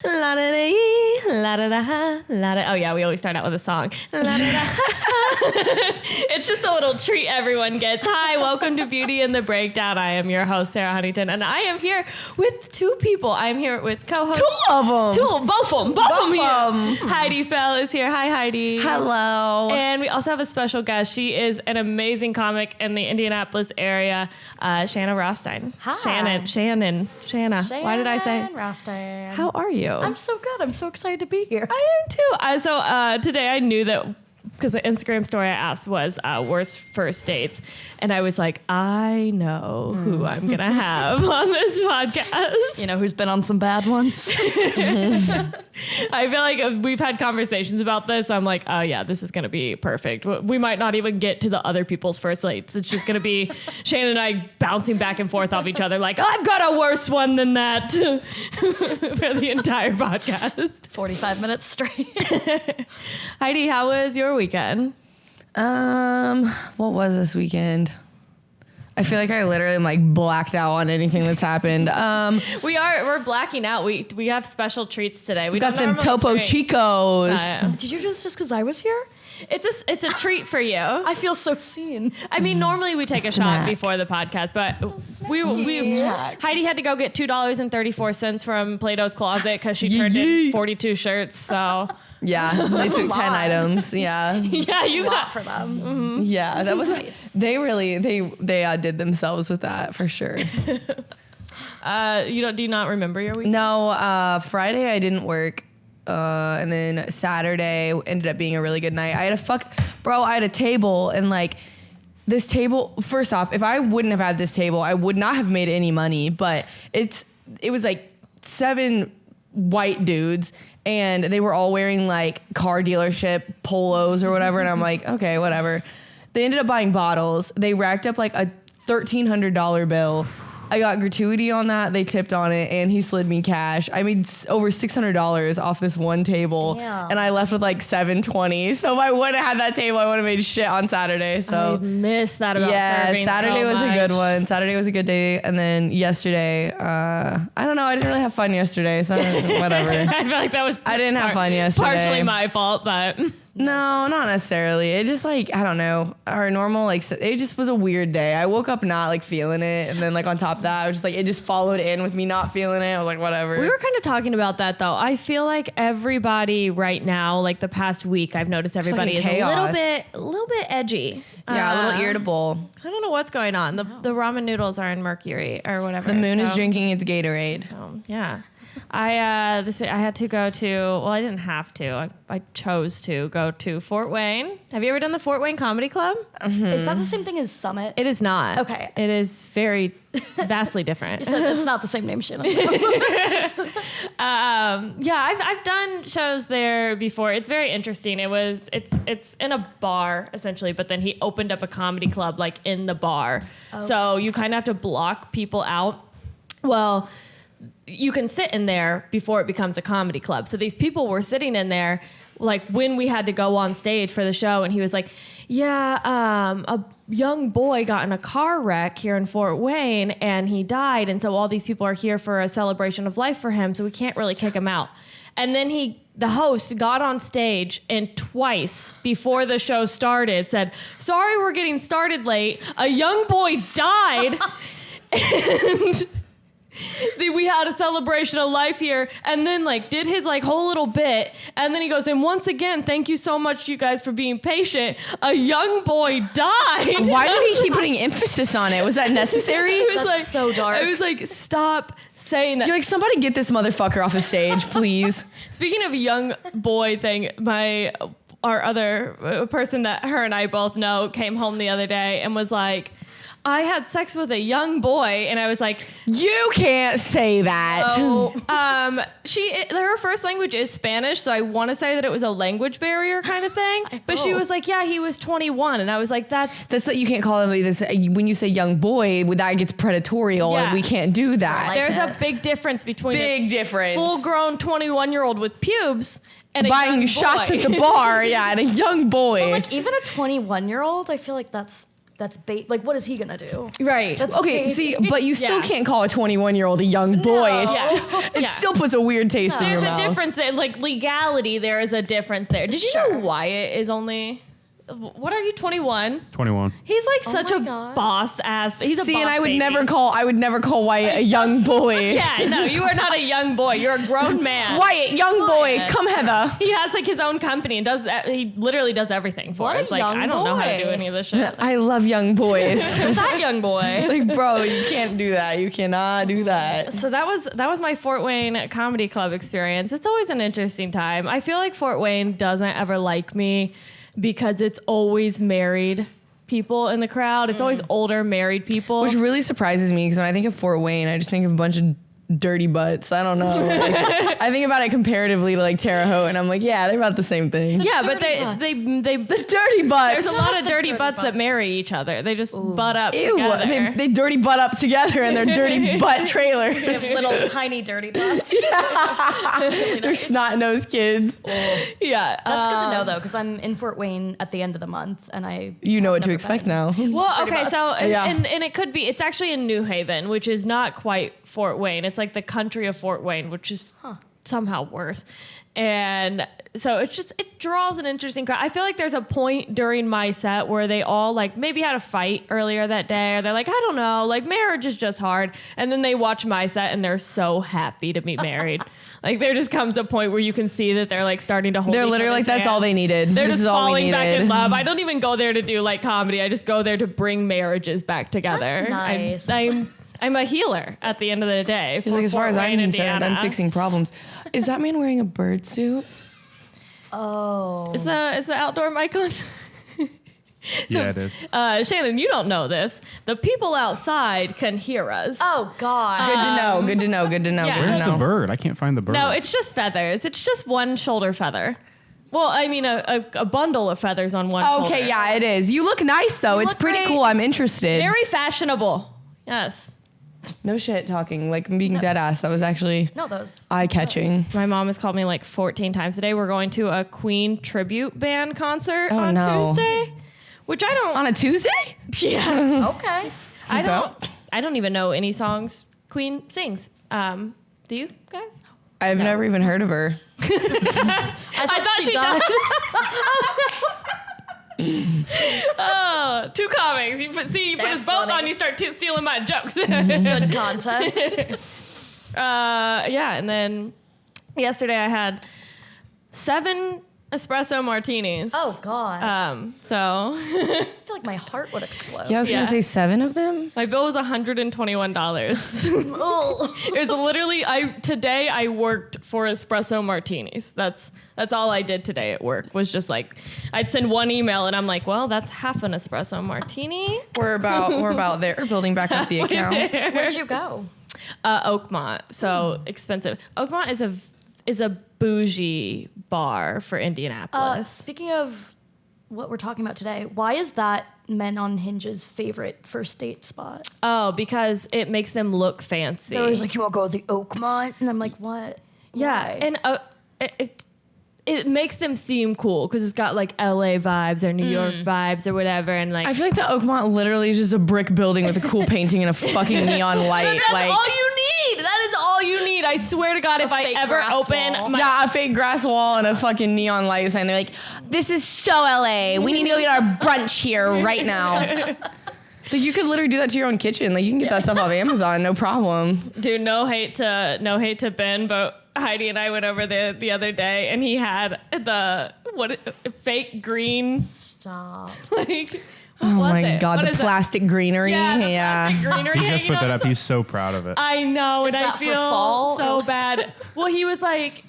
La da da la da da la da. Oh yeah, we always start out with a song. La da da. It's just a little treat everyone gets. Hi, welcome to Beauty and the Breakdown. I am your host, Sarah Huntington, and I am here with two people. I am here with co-host. Both of them here. Heidi Fell is here. Hi, Heidi. Hello. And we also have a special guest. She is an amazing comic in the Indianapolis area, Shanna Rothstein. Hi. Shanna. Why did I say? Rothstein. How are you? I'm so good. I'm so excited to be here. I am too. So today I knew that because the Instagram story I asked was worst first dates. And I was like, I know who I'm going to have on this podcast. You know who's been on some bad ones? I feel like we've had conversations about this. I'm like, oh yeah, this is going to be perfect. We might not even get to the other people's first dates. It's just going to be Shannon and I bouncing back and forth off each other like, I've got a worse one than that for the entire podcast. 45 minutes straight. Heidi, how was your weekend? What was this weekend? I feel like I literally am like blacked out on anything that's happened. We're blacking out. We have special treats today. We got them Topo Chicos. Did you just because I was here? It's a treat for you. I feel so seen. I mean, normally we take a shot before the podcast, but we Heidi had to go get $2.34 from Plato's Closet because she turned in 42 shirts. So yeah, they took 10 items. Yeah, yeah, you got for them. Mm-hmm. Yeah, that was nice. They really did themselves with that for sure. Do you not remember your week? No, Friday I didn't work. And then Saturday ended up being a really good night. I had a table and like this table, first off, if I wouldn't have had this table, I would not have made any money, but it was like 7 white dudes and they were all wearing like car dealership polos or whatever. And I'm like, okay, whatever. They ended up buying bottles. They racked up like a $1,300 bill. I got gratuity on that. They tipped on it, and he slid me cash. I made over $600 off this one table, and I left with like $720. So if I wouldn't have had that table, I would have made shit on Saturday. So I missed that about serving Saturday so was much. a good one. Saturday was a good day, and then yesterday, I don't know. I didn't really have fun yesterday, so whatever. I feel like that was I didn't have fun yesterday. Partially my fault, but No, not necessarily. It just like, I don't know, our normal, like, it just was a weird day. I woke up not like feeling it. And then like on top of that, I was just like, it just followed in with me not feeling it. I was like, whatever. We were kind of talking about that though. I feel like everybody right now, like the past week, I've noticed everybody is a little bit edgy. Yeah, a little irritable. I don't know what's going on. The ramen noodles are in Mercury or whatever. The moon is drinking its Gatorade. Yeah. This week I had to go to, well, I didn't have to. I chose to go to Fort Wayne. Have you ever done the Fort Wayne Comedy Club? Mm-hmm. Is that the same thing as Summit? It is not. Okay. It is very vastly different. You said it's not the same name, Shannon. I've done shows there before. It's very interesting. It's in a bar essentially, but then he opened up a comedy club like in the bar. Okay. So you kind of have to block people out. Well, you can sit in there before it becomes a comedy club. So these people were sitting in there like when we had to go on stage for the show, and he was like, a young boy got in a car wreck here in Fort Wayne and he died, and so all these people are here for a celebration of life for him, so we can't really kick him out. And then the host got on stage and twice before the show started said, sorry we're getting started late, a young boy died. And we had a celebration of life here, and then like did his like whole little bit, and then he goes, and once again, thank you so much, you guys, for being patient. A young boy died. Why did he keep putting emphasis on it? Was that necessary? That's so dark. I was like, stop saying that. You're like, somebody get this motherfucker off the stage, please. Speaking of young boy thing, our other person that her and I both know came home the other day and was like, I had sex with a young boy, and I was like, you can't say that. Oh, her first language is Spanish, so I want to say that it was a language barrier kind of thing. But she was like, yeah, he was 21, and I was like, that's what you can't call him. When you say young boy, that gets predatory, and we can't do that. There's a big difference between a full-grown 21-year-old with pubes and a buying young shots boy. at the bar, and a young boy. But like even a 21-year-old, I feel like that's that's bait. Like, what is he gonna do? Right. That's Okay, bait. see, but you still Yeah. can't call a 21-year-old a young boy. No. It Yeah. still puts a weird taste in your There's a mouth. difference there, like legality. There is a difference there. Did you know Sure. Wyatt is only? What are you? 21. 21. He's like such my a God. boss ass. He's a See, boss and I would baby. never call Wyatt a young boy. Yeah, no, you are not a young boy. You're a grown man. Wyatt, young boy, Wyatt. come hither. He has like his own company and does that. He literally does everything for What a us. Like young I don't know how to do boy. any of this shit. I love young boys. That young boy. Like, bro, you can't do that. You cannot do that. So that was my Fort Wayne Comedy Club experience. It's always an interesting time. I feel like Fort Wayne doesn't ever like me because it's always married people in the crowd. It's always older married people. Which really surprises me because when I think of Fort Wayne, I just think of a bunch of dirty butts. I don't know. Like, I think about it comparatively to like Terre Haute, and I'm like, yeah, they're about the same thing. yeah, but dirty they The dirty butts. there's a lot of The dirty dirty butts that butts. marry each other. They just butt up Ew, together. they dirty butt up together in their dirty butt trailers. Just little tiny dirty butts. They're snot-nosed kids. yeah, That's good to know though, because I'm in Fort Wayne at the end of the month, and I You know what to never expect been. now. Well, Dirty okay, butts. so and, Yeah. and it could be. It's actually in New Haven, which is not quite Fort Wayne. It's like the country of Fort Wayne, which is somehow worse. And so it draws an interesting crowd. I feel like there's a point during my set where they all like maybe had a fight earlier that day, or they're like, I don't know, like marriage is just hard. And then they watch my set and they're so happy to be married. Like there just comes a point where you can see that they're like starting to hold. They're each literally like, other's that's hand. all they needed. They're This just is all we falling back needed. in love. I don't even go there to do like comedy. I just go there to bring marriages back together. That's nice. I'm a healer at the end of the day. He's like, as far as I'm concerned, I'm Indiana. fixing problems. Is that man wearing a bird suit? Oh. Is the outdoor mic on? Yeah, it is. Shannon, you don't know this. The people outside can hear us. Oh God. Good to know. Good to know. Good to know. yeah. Good to Where's know. the bird? I can't find the bird. No, it's just feathers. It's just one shoulder feather. Well, I mean, a bundle of feathers on one shoulder. Okay, yeah, it is. You look nice though. You It's look pretty great. cool. I'm interested. Very fashionable. Yes. No shit talking. Like I'm being dead ass. That was actually No, those. eye catching. My mom has called me like 14 times today. We're going to a Queen tribute band concert Oh, on no. Tuesday, which I don't. On a Tuesday? yeah, Okay. I don't even know any songs Queen sings. Do you guys? I've never even heard of her. I thought she died. Oh, two comics. You put us That's both funny. on. You start stealing my jokes. Good content. Yeah, and then yesterday I had 7 espresso martinis. Oh God. So I feel like my heart would explode. Yeah, I was Yeah. gonna say 7 of them. my bill was $121. It was literally today I worked for espresso martinis. That's all I did today at work was just like I'd send one email and I'm like, well, that's half an espresso martini. We're about there. Building back up the account. Where'd you go? Oakmont, so expensive. Oakmont is a bougie bar for Indianapolis. Speaking of what we're talking about today, why is that Men on Hinge's favorite first date spot? Oh, because it makes them look fancy. They're always like, "You want to go to the Oakmont?" And I'm like, "What?" yeah, Why? and it makes them seem cool because it's got like LA vibes or New York vibes or whatever, and like I feel like the Oakmont literally is just a brick building with a cool painting and a fucking neon light. that's Like all you need. That is all you need. I swear to God, if I fake ever grass open wall. my yeah, a fake grass wall and a fucking neon light sign. They're like, this is so LA. We need to go get our brunch here right now. Like you could literally do that to your own kitchen. Like you can get that stuff off Amazon, no problem. dude, no hate to Ben, but Heidi and I went over there the other day, and he had the fake green Stop. like. Oh my God, What the is that? plastic greenery. Yeah, the Yeah. plastic greenery. He just hanging put that on up. the He's so proud of it. I know, Is and I that for feel fall? so bad. Well, he was like,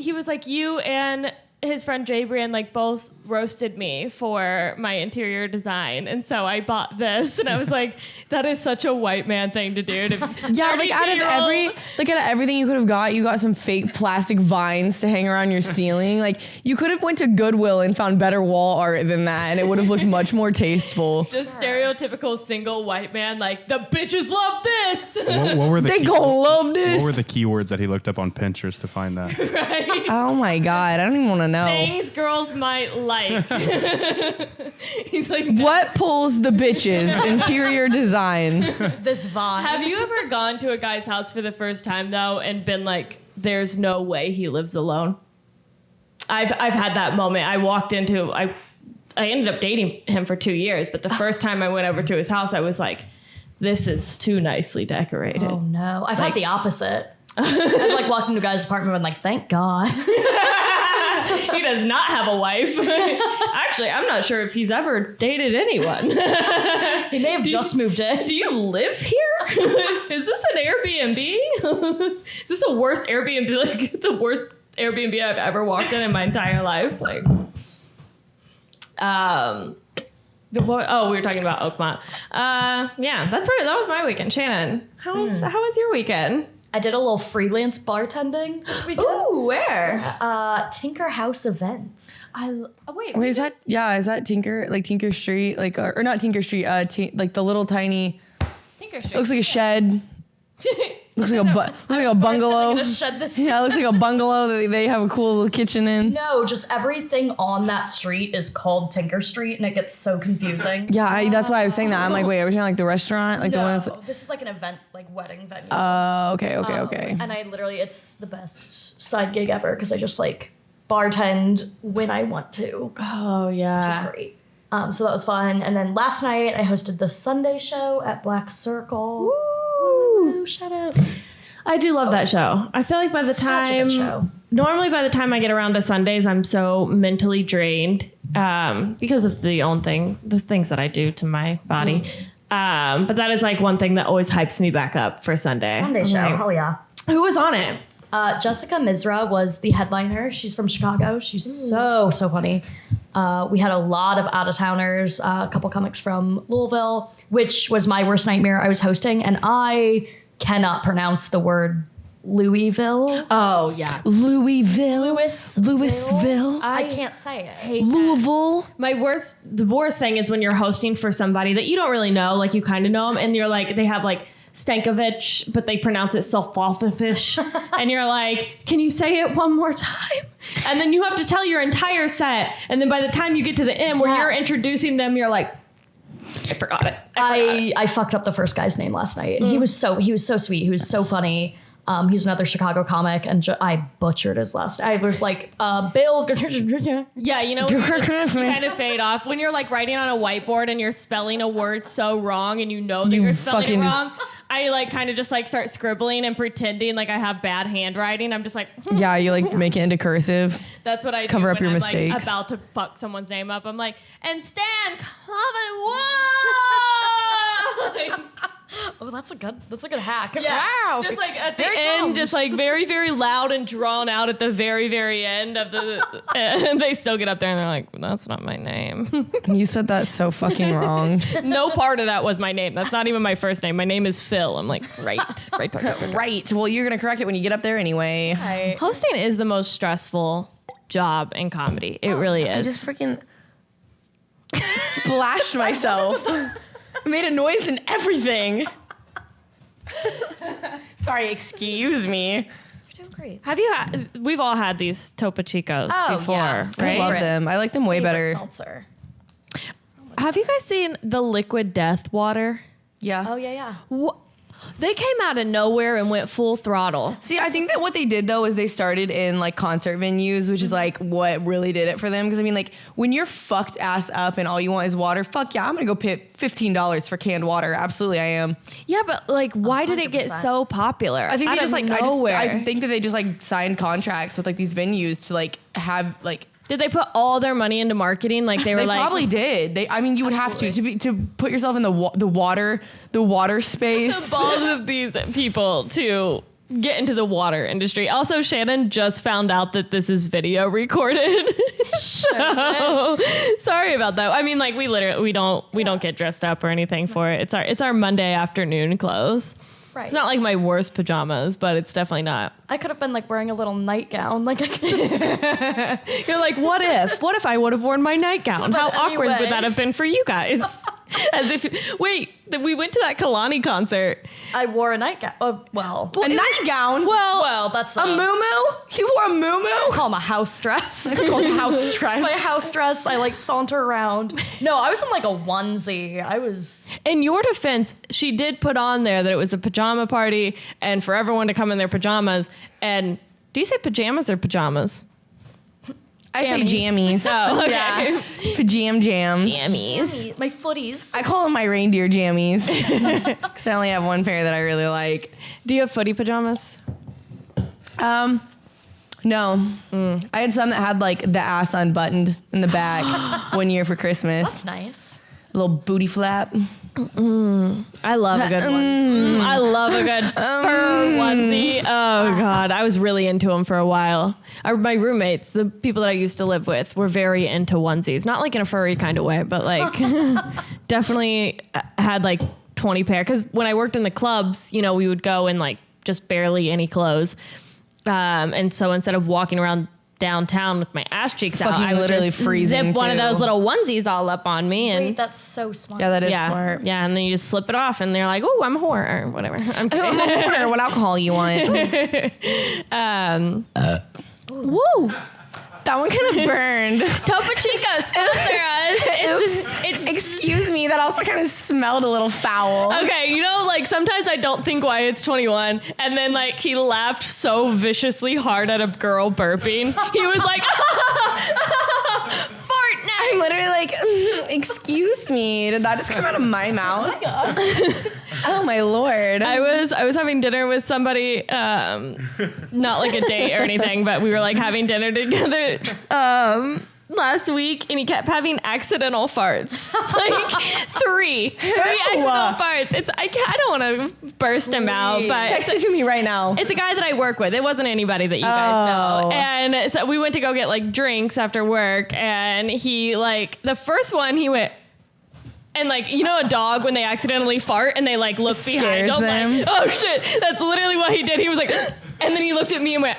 you and his friend Jabrian like both roasted me for my interior design, and so I bought this, and I was like, that is such a white man thing to do. Yeah, like out of everything you could have got, you got some fake plastic vines to hang around your ceiling. Like you could have went to Goodwill and found better wall art than that, and it would have looked much more tasteful. just stereotypical single white man, like the bitches love this. What were the They gonna love this. What were the keywords that he looked up on Pinterest to find that? Oh my God, I don't even want to know. Things girls might like. He's like, What pulls the bitches? Interior design. This vibe. have you ever gone to a guy's house for the first time though and been like, there's no way he lives alone? I've had that moment. I ended up dating him for 2 years, but the first time I went over to his house, I was like, this is too nicely decorated. Oh no, I've had the opposite. I've like walked into a guy's apartment and been like, thank God. He does not have a wife. Actually, I'm not sure if he's ever dated anyone. He may have just moved in. Do you live here? Is this an Airbnb? Is this a worst Airbnb? Like the worst Airbnb I've ever walked in my entire life? Like, we were talking about Oakmont. Yeah, that was my weekend. Shannon, how was your weekend? I did a little freelance bartending this weekend. Ooh, where? Tinker House Events. Wait, is that Tinker Street? Like, or not Tinker Street, like the little tiny, Tinker Street. looks like a shed. Looks like a bungalow. Gonna shed this. Yeah, it looks like a bungalow that they have a cool little kitchen in. No, just everything on that street is called Tinker Street, and it gets so confusing. Yeah, that's why I was saying that. I'm like, wait, are we talking like the restaurant? Like the one that's this is like an event, like wedding venue. okay. And I literally, it's the best side gig ever because I just like bartend when I want to, Oh, which yeah. is great. So that was fun. And then last night I hosted the Sunday show at Black Circle. Ooh, shout out. I do love that show. I feel like by the Such a good show. time, normally by the time I get around to Sundays, I'm so mentally drained because of the things that I do to my body. But that is like one thing that always hypes me back up for Sunday. Sunday show, Like, hell yeah. who was on it? Jessica Mizra was the headliner. She's from Chicago. She's so funny. We had a lot of out-of-towners, a couple comics from Louisville, which was my worst nightmare. I was hosting, and I cannot pronounce the word Louisville. Oh, yeah. Louisville. Louisville. Louisville. I can't say it. Hate that. Louisville. The worst thing is when you're hosting for somebody that you don't really know, like you kind of know them, and you're like, they have like Stankovic, but they pronounce it Sulfofish. And you're like, can you say it one more time? And then you have to tell your entire set. And then by the time you get to the end where you're Yes. introducing them, you're like, I forgot it. I fucked up the first guy's name last night. And he was so sweet. He was so funny. He's another Chicago comic, and I butchered his last name. I was like, Bill. Yeah, you know, when you kind of fade off. When you're like writing on a whiteboard and you're spelling a word so wrong and you know that you're spelling it fucking just- wrong. I like kind of just like start scribbling and pretending like I have bad handwriting. I'm just like, Yeah, you like make it into cursive. that's what I do Cover up when your I'm mistakes. like about to fuck someone's name up. I'm like, and Stan, comment, whoa! Oh, that's a good hack. Yeah, Wow. just like at the There it end, comes. just like very, very loud and drawn out at the very, very end of the. And they still get up there and they're like, "That's not my name." You said that so fucking wrong. No part of that was my name. That's not even my first name. My name is Phil. I'm like, right. Right. Well, you're gonna correct it when you get up there anyway. Hosting is the most stressful job in comedy. It really is. I just freaking splashed myself. I made a noise and everything. Sorry, excuse me. You're doing great. Have you had? We've all had these Topo Chicos before, yeah. I right? love them. I like them way better. Seltzer. Have you guys seen the liquid death water? Yeah. Oh yeah. They came out of nowhere and went full throttle. See, I think that what they did though is they started in like concert venues, which is like what really did it for them. Because I mean, like when you're fucked ass up and all you want is water, fuck yeah, I'm gonna go pay $15 for canned water. Absolutely, I am. Yeah, but like, why did it get 100%. so popular? I think they Out just of like nowhere. I think that they just like signed contracts with like these venues to like have like. Did they put all their money into marketing? Like they were They like, probably did. I mean, you would have to put yourself in the water space. the balls of these people to get into the water industry. Also, Shannon just found out that this is video recorded. So sorry about that. I mean, like we don't get dressed up or anything for it. It's our Monday afternoon clothes. Right. It's not like my worst pajamas, but it's definitely not. I could have been like wearing a little nightgown. Like I could You're like, what if I would have worn my nightgown? How But awkward anyway. would that have been for you guys? As if, wait, we went to that Kalani concert. I wore a nightgown. Well, A nightgown. well, that's a muumuu. You wore a muumuu. call 'em a house dress. It's called house dress. My house dress. I like saunter around. No, I was in like a onesie. I was. In your defense, she did put on there that it was a pajama party and for everyone to come in their pajamas. And do you say pajamas or pajamas? I say jammies. Oh, okay. Yeah. Pajam jams. Jammies. My footies. I call them my reindeer jammies. Because I only have one pair that I really like. Do you have footy pajamas? No. I had some that had like the ass unbuttoned in the back one year for Christmas. That's nice. A little booty flap. I love a good one. I love a good fur onesie. Oh God, I was really into them for a while. My roommates, the people that I used to live with, were very into onesies. Not like in a furry kind of way, but like definitely had like 20 pair. Because when I worked in the clubs, you know, we would go in like just barely any clothes, and so instead of walking around downtown with my ass cheeks out, Fucking I would literally just freezing, zip one of too. those little onesies all up on me and. Wait, that's so smart. Yeah, that is Yeah, smart. yeah, and then you just slip it off, and they're like, "Oh, I'm a whore," or whatever. I'm kidding. What alcohol you want? Woo! That one kind of burned. Topo Chico, sponsor us. It's Excuse me, that also kind of smelled a little foul. okay. You know, like sometimes I don't think Wyatt's 21, and then like he laughed so viciously hard at a girl burping. He was like, "Fart I'm next." literally like, excuse me, did that just come out of my mouth? Oh my lord. I was having dinner with somebody, not like a date or anything, but we were like having dinner together last week, and he kept having accidental farts, like three accidental farts. I don't want to burst him out, but Text it to me right now. it's a guy that I work with. It wasn't anybody that you guys know. And so we went to go get like drinks after work, and he like the first one he went. And like, you know, a dog when they accidentally fart and they like look behind Scares them, them. like, oh shit, that's literally what he did. He was like, and then he looked at me and went,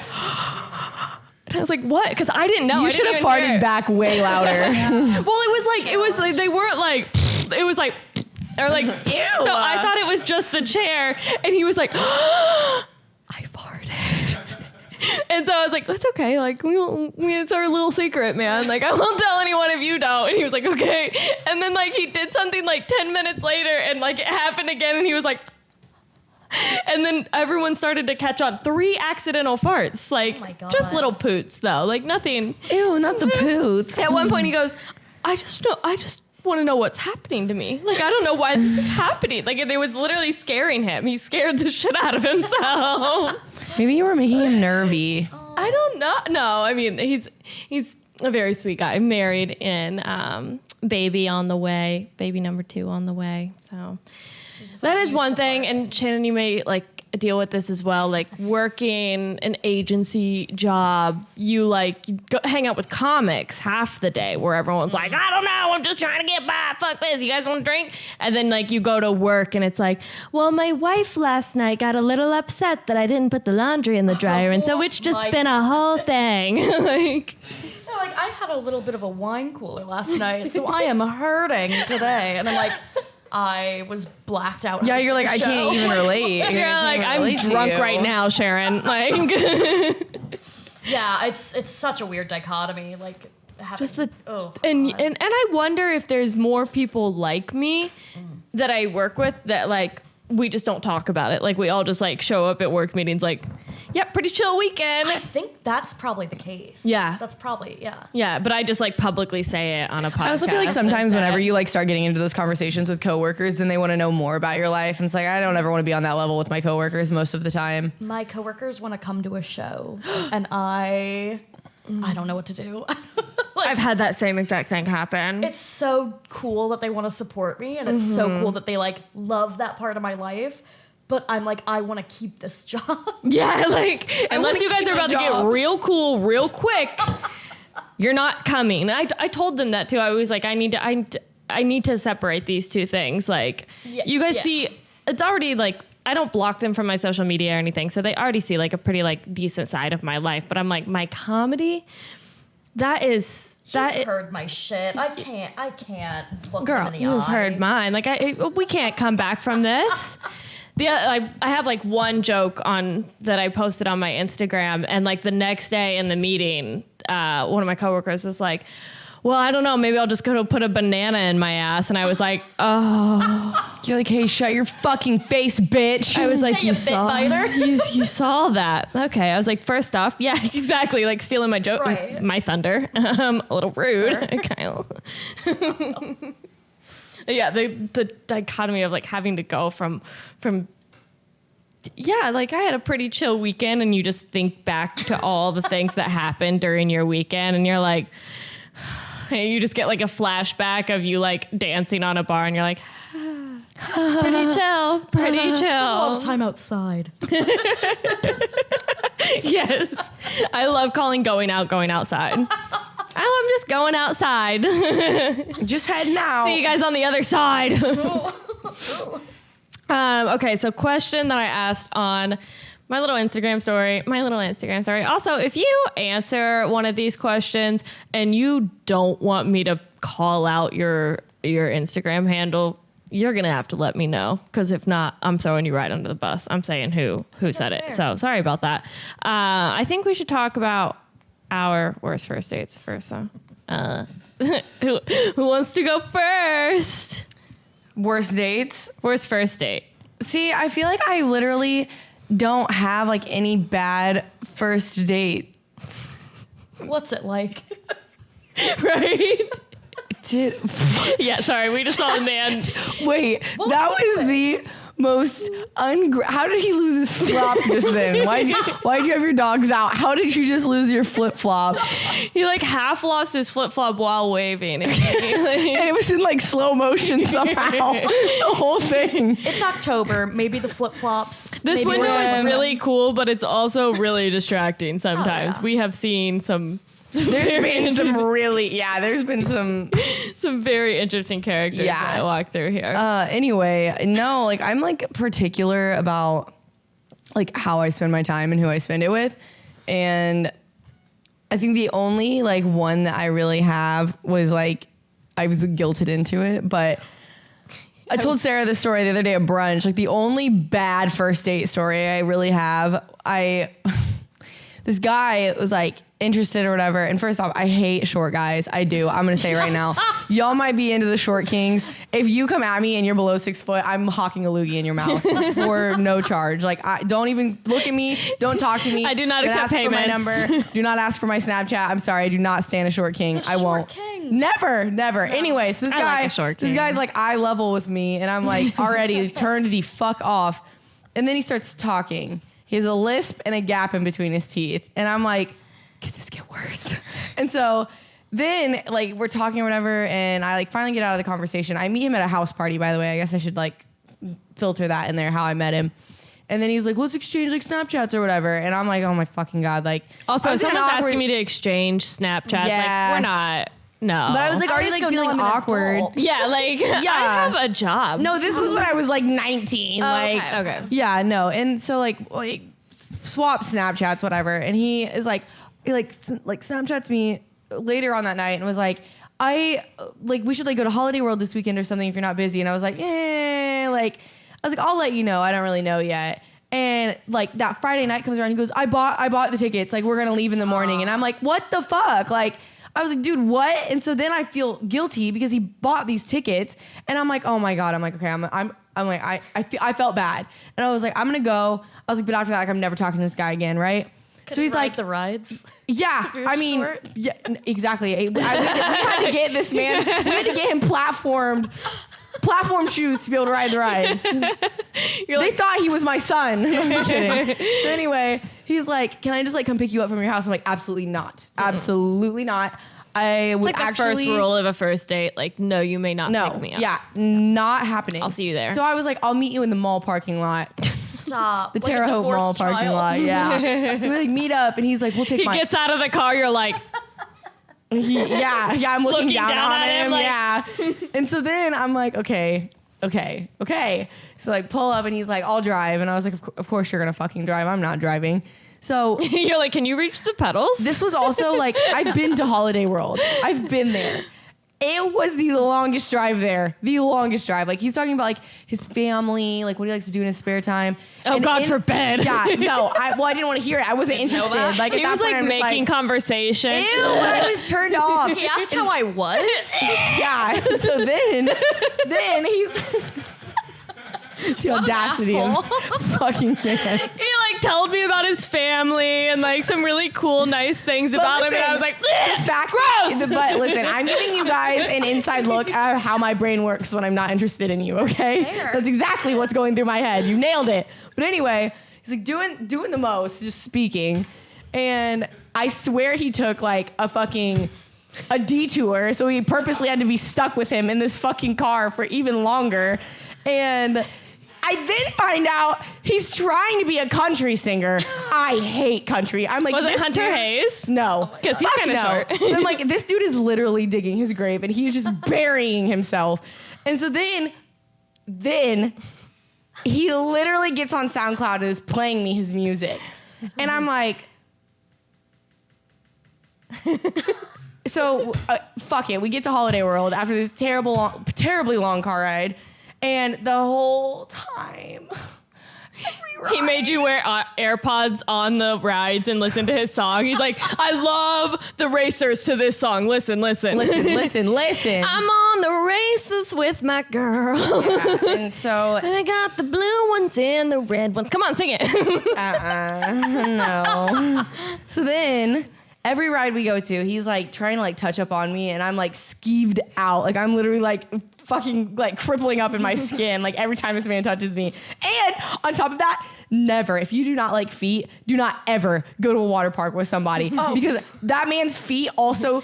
and I was like, what? Because I didn't know. You I should didn't have even farted hear. back way louder. Well, it was like they weren't like, it was like, or like, Ew. so I thought it was just the chair, and he was like, I farted. And so I was like, that's okay. Like, it's our little secret, man. Like, I won't tell anyone if you don't. And he was like, okay. And then, like, he did something like 10 minutes later, and, like, it happened again, and he was like, and then everyone started to catch on. 3 accidental farts. Like, Oh my God. just little poots, though. Like, nothing. Ew, not the poots. At one point, he goes, I just want to know what's happening to me. Like, I don't know why this is happening. Like, it was literally scaring him. He scared the shit out of himself. Maybe you were making him nervy. I don't know. No, I mean, he's a very sweet guy. Married and baby on the way, baby number 2 on the way. So that is one thing. And Shannon, you may like deal with this as well. Like working an agency job, you like hang out with comics half the day where everyone's like, I don't know, I'm just trying to get by. Fuck this. You guys want to drink? And then like you go to work and it's like, well, my wife last night got a little upset that I didn't put the laundry in the dryer. And so it's just been a whole thing. Like, They're like, I had a little bit of a wine cooler last night, so I am hurting today. And I'm like, I was blacked out. Yeah, you're like, I can't even relate. you're like, I'm drunk right now, Sharon. Like, Yeah, it's such a weird dichotomy. Like, having, just the oh, and God. I wonder if there's more people like me that I work with that like we just don't talk about it. Like we all just like show up at work meetings like, yep, pretty chill weekend. I think that's probably the case. Yeah. That's probably, yeah. Yeah, but I just like publicly say it on a podcast. I also feel like sometimes instead. whenever you like start getting into those conversations with coworkers, then they want to know more about your life. And it's like, I don't ever want to be on that level with my coworkers most of the time. My coworkers want to come to a show, and I don't know what to do. I've had that same exact thing happen. It's so cool that they want to support me, and it's so cool that they like love that part of my life. But I'm like, I want to keep this job. Yeah, like unless wanna you guys keep are my about to get job. real cool real quick, you're not coming. And I told them that too. I was like, I need to separate these two things. Like you guys see, it's already like I don't block them from my social media or anything, so they already see like a pretty like decent side of my life. But I'm like, my comedy, You've heard my shit. I can't look Girl, them in the you've eye. heard mine. Like we can't come back from this. I have like one joke that I posted on my Instagram, and like the next day in the meeting, one of my coworkers was like, well, I don't know, maybe I'll just go to put a banana in my ass. And I was like, oh. You're like, hey, shut your fucking face, bitch. I was like, Hey, you bit biter. you saw that. Okay. I was like, first off, yeah, exactly. Like stealing my joke, Right. my thunder. A little rude, Kyle. Yeah, the dichotomy of like having to go from yeah, like I had a pretty chill weekend, and you just think back to all the things that happened during your weekend, and you're like, you just get like a flashback of you like dancing on a bar, and you're like, pretty chill, pretty chill. A lot of time outside. Yes, I love calling going outside. I'm just going outside. Just heading out. See you guys on the other side. Okay, so question that I asked on my little Instagram story. Also, if you answer one of these questions and you don't want me to call out your Instagram handle, you're gonna have to let me know, because if not, I'm throwing you right under the bus. I'm saying who said it. fair. So sorry about that. I think we should talk about our worst first dates first. So, who wants to go first? Worst dates. Worst first date. See, I feel like I literally don't have like any bad first dates. What's it like? Right? Did, Yeah, sorry, we just saw a man. wait, What that was was the most how did he lose his flop just then? Why'd you have your dogs out? How did you just lose your flip flop? He like half lost his flip flop while waving. And it was in like slow motion somehow. The whole thing. It's October. Maybe the flip flops. This maybe window we're is doing really cool, but it's also really distracting sometimes. yeah. We have seen some There's been some some very interesting characters Yeah. that I walk through here. anyway, no, like I'm like particular about like how I spend my time and who I spend it with. And I think the only like one that I really have was like I was guilted into it, but I told Sarah this story the other day at brunch. Like the only bad first date story I really have, this guy was like interested or whatever. And first off, I hate short guys. I do. I'm going to say right now, y'all might be into the short kings. If you come at me and you're below 6 foot, I'm hawking a loogie in your mouth for no charge. Like, don't even look at me. Don't talk to me. I do not Don't accept ask for my payments. number. Do not ask for my Snapchat. I'm sorry. I do not stand a short king. I short won't. king. Never. Anyway, so this I guy, like a short this king. guy's like eye level with me, and I'm like already turned the fuck off. And then he starts talking. He has a lisp and a gap in between his teeth. And I'm like, could this get worse? And so then like we're talking or whatever, and I like finally get out of the conversation. I meet him at a house party, by the way. I guess I should like filter that in there, how I met him. And then he's like, let's exchange like Snapchats or whatever. And I'm like, oh my fucking God. Like also, I was in an someone's awkward- asking me to exchange Snapchats. Yeah. Like, we're not. No. But I was like I already just like go, no, feeling I'm an awkward. adult. yeah, like I have a job. No, this was when I was like 19. Like, Okay. yeah, no. And so like swap Snapchats, whatever. And he is like, he like Snapchats me later on that night and was like, we should like go to Holiday World this weekend or something if you're not busy. And I was like, I'll let you know. I don't really know yet. And like that Friday night comes around, he goes, I bought the tickets. Like we're gonna leave in the morning. And I'm like, what the fuck? Like I was like, dude, what? And so then I feel guilty because he bought these tickets, and I'm like, oh my God. I'm like, okay, I'm like, I felt bad, and I was like, I'm gonna go. I was like, but after that, like, I'm never talking to this guy again, right? So he's like, the rides. yeah, you're I mean, short. yeah, exactly. We had to get this man. We had to get him platform shoes to be able to ride the rides. They thought he was my son. I'm kidding. So anyway, he's like, can I just like come pick you up from your house? I'm like, absolutely not. Absolutely not. I would It's like the actually first rule of a first date. Like, no, you may not pick me up. yeah, not happening. I'll see you there. So I was like, I'll meet you in the mall parking lot. Stop. The Like a Terre Haute Mall divorced parking child. lot. Yeah. So we like meet up, and he's like, we'll take He my gets out of the car. You're like, yeah, I'm looking down on him. like- yeah. And so then I'm like, okay. So like pull up and he's like, I'll drive. And I was like, of course you're going to fucking drive. I'm not driving. So You're like, can you reach the pedals? this was also like, I've been to Holiday World. I've been there. It was the longest drive there. The longest drive. Like, he's talking about like his family, like what he likes to do in his spare time. Oh, And God forbid. Yeah, no. I didn't want to hear it. I wasn't interested. Like, he at that was point, like I'm just making conversation. Ew, I was turned off. He asked how I was. Yeah. So then he's the audacity of asshole. fucking man. He like told me about his family and like some really cool, nice things about him, and I was like, the fact, gross. But listen, I'm giving you guys an inside look at how my brain works when I'm not interested in you. Okay, Fair. that's exactly what's going through my head. You nailed it. But anyway, he's like doing the most, just speaking, and I swear he took like a detour, so he purposely had to be stuck with him in this fucking car for even longer, and I then find out he's trying to be a country singer. I hate country. I'm like, was it this Hunter dude- Hayes? No, 'Cause he's Fuck kinda no. short. And I'm like, this dude is literally digging his grave, and he's just burying himself. And so then he literally gets on SoundCloud and is playing me his music, and I'm like, so fuck it. We get to Holiday World after this terribly long car ride, and the whole time. He made you wear AirPods on the rides and listen to his song. He's like, I love the racers to this song. Listen. Listen. I'm on the races with my girl. Yeah, and so I got the blue ones and the red ones. Come on, sing it. no. So then every ride we go to, he's like trying to like touch up on me, and I'm like skeeved out. Like, I'm literally like fucking like crippling up in my skin like every time this man touches me. And on top of that, never, if you do not like feet, do not ever go to a water park with somebody because that man's feet also.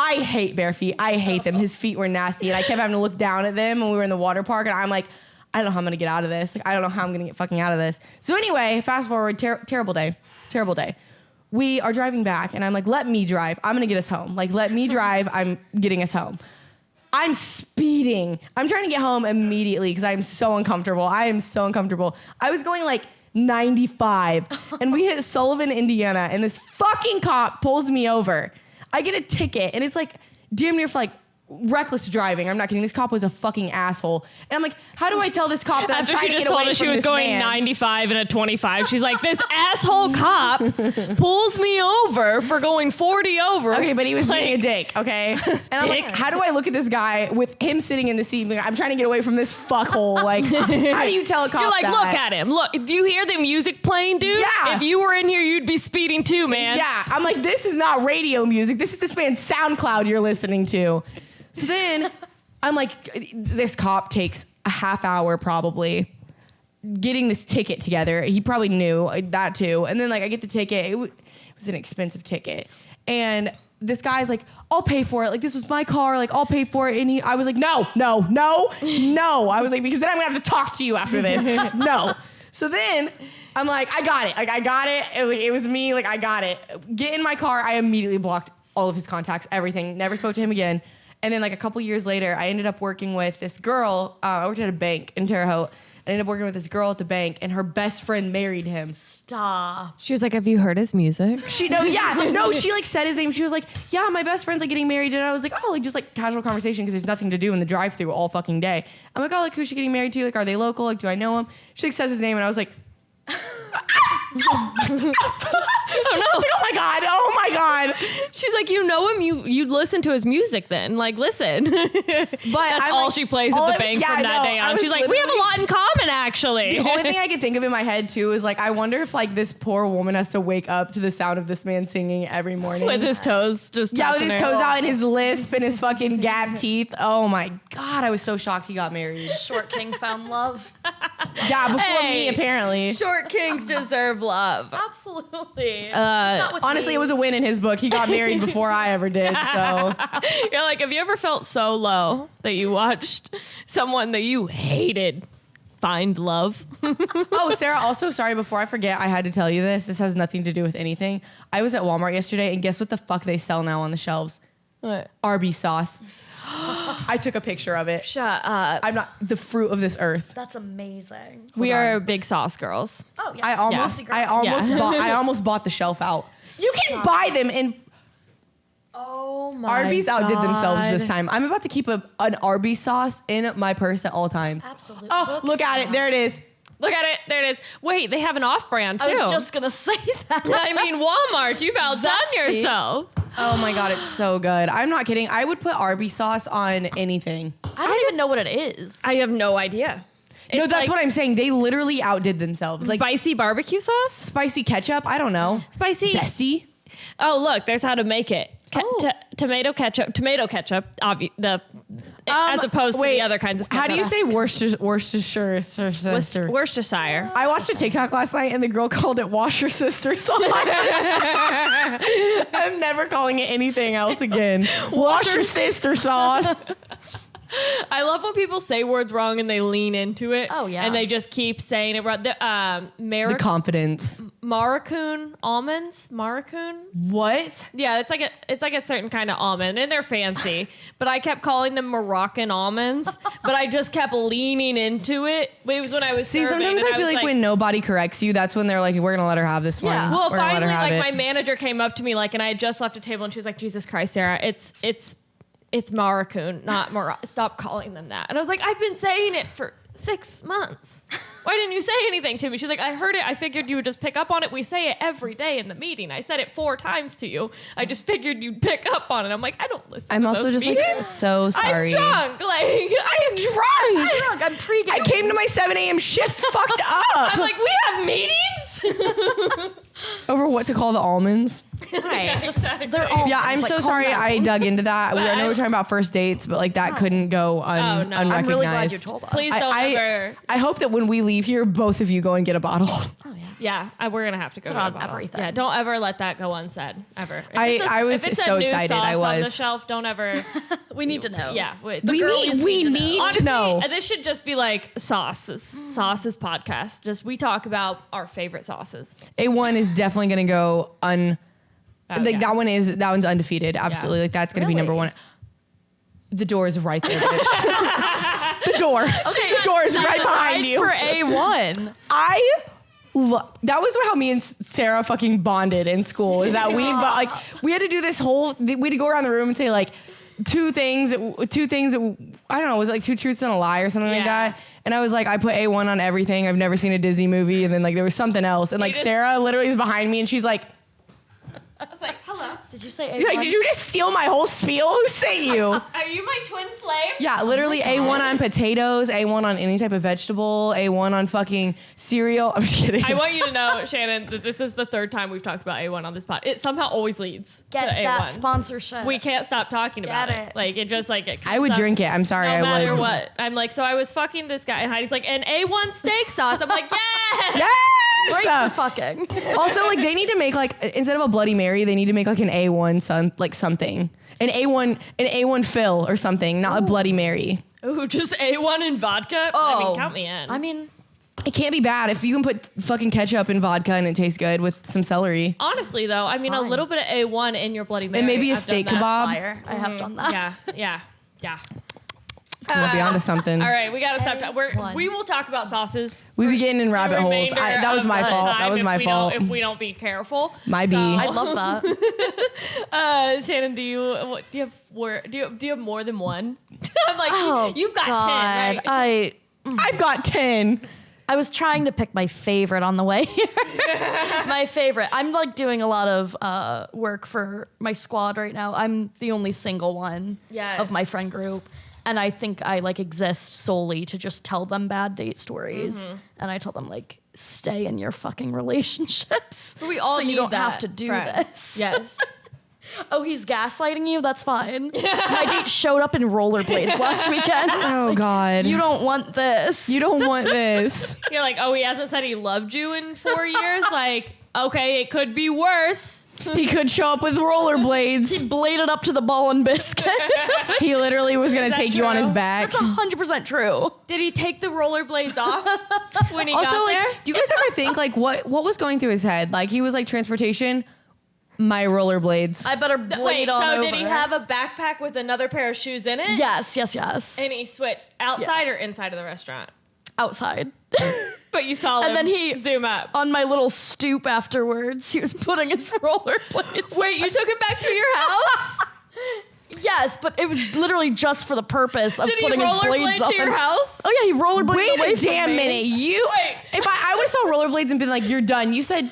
I hate bare feet. I hate them. His feet were nasty, and I kept having to look down at them when we were in the water park, and I'm like, I don't know how I'm gonna get out of this. Like, I don't know how I'm gonna get fucking out of this. So anyway, fast forward, terrible day. We are driving back, and I'm like, let me drive. I'm gonna get us home. Like, let me drive. I'm getting us home. I'm speeding. I'm trying to get home immediately because I'm so uncomfortable. I am so uncomfortable. I was going like 95, and we hit Sullivan, Indiana, and this fucking cop pulls me over. I get a ticket, and it's like damn near for like reckless driving. I'm not kidding. This cop was a fucking asshole. And I'm like, how do I tell this cop that After I'm she trying to just get told away us she from was this going man? 95 and a 25, she's like, this asshole cop pulls me over for going 40 over. Okay, but he was Like, being a dick, okay? And I'm like, how do I look at this guy with him sitting in the seat? Like, I'm trying to get away from this fuckhole. Like, how do you tell a cop You're like, that? look at him. Look, do you hear the music playing, dude? Yeah. If you were in here, you'd be speeding too, man. Yeah, I'm like, this is not radio music. This is this man's SoundCloud you're listening to. So then I'm like, this cop takes a half hour probably getting this ticket together. He probably knew that too. And then like I get the ticket. It was an expensive ticket. And this guy's like, I'll pay for it. Like, this was my car. Like, I'll pay for it. And I was like, no. I was like, because then I'm gonna have to talk to you after this. No. So then I'm like, I got it. Like, I got it. It was me. Like, I got it. Get in my car. I immediately blocked all of his contacts, everything. Never spoke to him again. And then like a couple years later, I ended up working with this girl. I worked at a bank in Terre Haute. I ended up working with this girl at the bank, and her best friend married him. Stop. She was like, have you heard his music? She like said his name. She was like, yeah, my best friend's like getting married. And I was like, oh, like just like casual conversation because there's nothing to do in the drive-through all fucking day. I'm like, oh, like who's she getting married to? Like, are they local? Like, do I know him? She like says his name, and I was like, oh no! I was like, oh my god! She's like, you know him? You'd listen to his music then. Like, listen. But That's I'm all like, she plays all at the I was- bank yeah, from I that know. day I on. was She's like, we have a literally- lot in common, actually. The only thing I can think of in my head too is like, I wonder if like this poor woman has to wake up to the sound of this man singing every morning. With his toes just yeah, with touching his her. toes out and his lisp and his fucking gap teeth. Oh my god, I was so shocked he got married. Short King found love. Yeah, before Hey. me apparently. Short kings deserve love. Absolutely. Just not with Honestly, me. it was a win in his book. He got married before I ever did. So You're like, have you ever felt so low that you watched someone that you hated find love? oh, Sarah, also sorry, before I forget, I had to tell you this. This has nothing to do with anything. I was at Walmart yesterday, and guess what the fuck they sell now on the shelves? What? Arby's sauce. I took a picture of it. Shut up. I'm not the fruit of this earth. That's amazing. We are big sauce girls. Oh yeah. I almost bought the shelf out. You can buy them in Oh my Arby's outdid themselves God. this time. I'm about to keep an Arby's sauce in my purse at all times. Absolutely. Oh, look at it. There it is. Look at it. There it is. Wait, they have an off-brand too. I was just gonna say that. I mean, Walmart. You've outdone Zesty. yourself. Oh my God, it's so good. I'm not kidding. I would put Arby's sauce on anything. I don't even know what it is. I have no idea. No, It's that's like what I'm saying. They literally outdid themselves. Like spicy barbecue sauce. spicy ketchup. I don't know. Spicy. Zesty. Oh, look, there's how to make it. Tomato ketchup, as opposed to the other kinds of ketchup. How do you say Worcestershire? Worcestershire. I watched a TikTok last night and the girl called it Washer Sister sauce. I'm never calling it anything else again. Washer Sister sauce. I love when people say words wrong and they lean into it. Oh, yeah. And they just keep saying it wrong. The confidence. Maracun almonds. Maracun. What? Yeah, it's like a certain kind of almond, and they're fancy. But I kept calling them Moroccan almonds. But I just kept leaning into it. It was when I was See, serving, sometimes and I feel was like when nobody corrects you, that's when they're like, we're going to let her have this one. Yeah. Well, We're gonna let finally, her have like it. my manager came up to me, like, and I had just left a table, and she was like, "Jesus Christ, Sarah, it's Maracun, not Stop calling them that." And I was like, "I've been saying it for 6 months. Why didn't you say anything to me?" She's like, "I heard it. I figured you would just pick up on it. We say it every day in the meeting. I said it 4 times to you. I just figured you'd pick up on it." I'm like, "I don't listen." I'm to also those just meetings. like so sorry. I'm drunk. Like I'm drunk. I'm pre-game. I came to my 7 a.m. shift fucked up. I'm like, "We have meetings." Over what to call the almonds. Right. Just they're all. Yeah, I'm like, so calm sorry down. I dug into that. I know we're talking about first dates, but like that couldn't go no. I'm unrecognized. I'm really glad you told us. Please don't ever. I hope that when we leave here, both of you go and get a bottle. Oh yeah. Yeah, we're gonna have to go Put to on the bottle. everything. Yeah, don't ever let that go unsaid ever. If I was if it's so a new excited, sauce I on the was. shelf. Don't ever. We need to know. Yeah, wait, We girlies need need to know. to honestly, know. this should just be like sauces podcast. Just we talk about our favorite sauces. A1 is definitely gonna go Oh, like yeah. that one's undefeated. Absolutely. Like that's gonna be number one. The door is right there, bitch. The door. Okay, the door is right behind you. For A1. That was how me and Sarah fucking bonded in school. Is that we had to do this whole. We had to go around the room and say like two things. I don't know. It was like 2 truths and a lie or something like Yeah. that. And I was like, I put A1 on everything. I've never seen a Disney movie. And then like there was something else. And like just- Sarah literally is behind me and she's like, I was like, "Hello, Did you say A1? like, did you just steal my whole spiel? Who sent you? are you my twin slave?" Yeah, literally A1 on potatoes, A1 on any type of vegetable, A1 on fucking cereal. I'm just kidding. I want you to know, Shannon, that this is the 3rd time we've talked about A1 on this pod. It somehow always leads Get to that A1. sponsorship. We can't stop talking about Get it. it. Like it just like it. I would comes up drink it. I'm sorry, No I matter would. what. I'm like, so I was fucking this guy, and Heidi's like, an A1 steak sauce. I'm like, yes. Great Yes. for fucking. Also, like they need to make like instead of a Bloody Mary, they need to make like an A1 something, an A1 fill or something, not a Bloody Mary. Ooh, just A1 and vodka. I mean, count me in. I mean, It can't be bad if you can put fucking ketchup in vodka and it tastes good with some celery. honestly though, I mean, a fine. little bit of A1 in your Bloody Mary. And maybe a I've done steak that. kebab. fire. I have done that. Yeah. We'll be onto something. All right, we gotta stop. A1. We will talk about sauces. We be getting in rabbit the holes. remainder That was of my the fault. time That was if my we fault. If we don't be careful, My So- bee. I love that. Shannon, do you have more than one? I'm like, Oh, you've got God. 10, right? I've got 10. I was trying to pick my favorite on the way here. My favorite. I'm like doing a lot of work for my squad right now. I'm the only single one Yes. of my friend group. And I think I like exist solely to just tell them bad date stories. Mm-hmm. And I tell them like, stay in your fucking relationships. But we all so you need don't that, have to do friend. this. Yes. Oh, he's gaslighting you? That's fine. My date showed up in rollerblades last weekend. Oh God. You don't want this. You don't want this. You're like, oh, he hasn't said he loved you in 4 years. Like, okay, it could be worse. He could show up with rollerblades. bladed up to the ball and biscuit. He literally was gonna Is that take you on his true? back. That's 100% true. Did he take the rollerblades off when he Also, got like, there? do you guys ever think like what was going through his head? Like he was like transportation. My rollerblades. I better blade Wait, on so over. did he have a backpack with another pair of shoes in it? Yes. And he switched outside or inside of the restaurant? Outside. But you saw him And then he zoom up. on my little stoop afterwards. He was putting his rollerblades. Wait, you took him back to your house? Yes, but it was literally just for the purpose of Did he putting his rollerblade blades to on. your house? Oh yeah, he rollerbladed Wait away a from damn me. minute. You. Wait. If I would have saw rollerblades and been like, "You're done," you said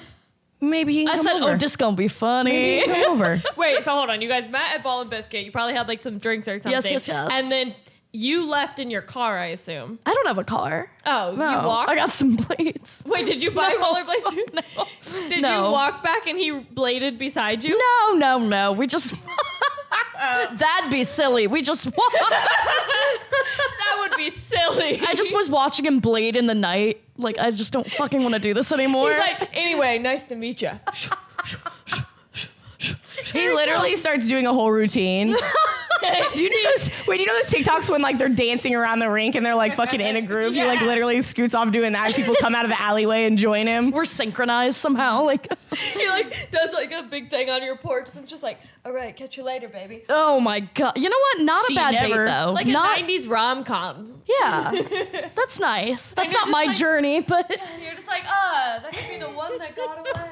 maybe he can I come said, over. "Oh, this gonna be funny." Maybe he can come over. Wait, so hold on. You guys met at Ball and Biscuit. You probably had like some drinks or something. Yes. And then you left in your car, I assume. I don't have a car. Oh, No, you walked? I got some blades. Wait, did you buy rollerblades too? No. Did No. you walk back and he bladed beside you? No. We just. That'd be silly. We just. That would be silly. I just was watching him blade in the night. Like, I just don't fucking want to do this anymore. He's like, anyway, nice to meet you. He literally starts doing a whole routine. Do you know those? Wait, do you know those TikToks when like they're dancing around the rink and they're like fucking in a groove? He like literally scoots off doing that, and people come out of the alleyway and join him. We're synchronized somehow. Like, He like does like a big thing on your porch and just like, all right, catch you later, baby. oh my god. You know what? Not See, a bad never. date though. Like Not. a 90s rom-com. Yeah. That's nice. That's you're not just my like- journey, but And you're just like, that could be the one that got away.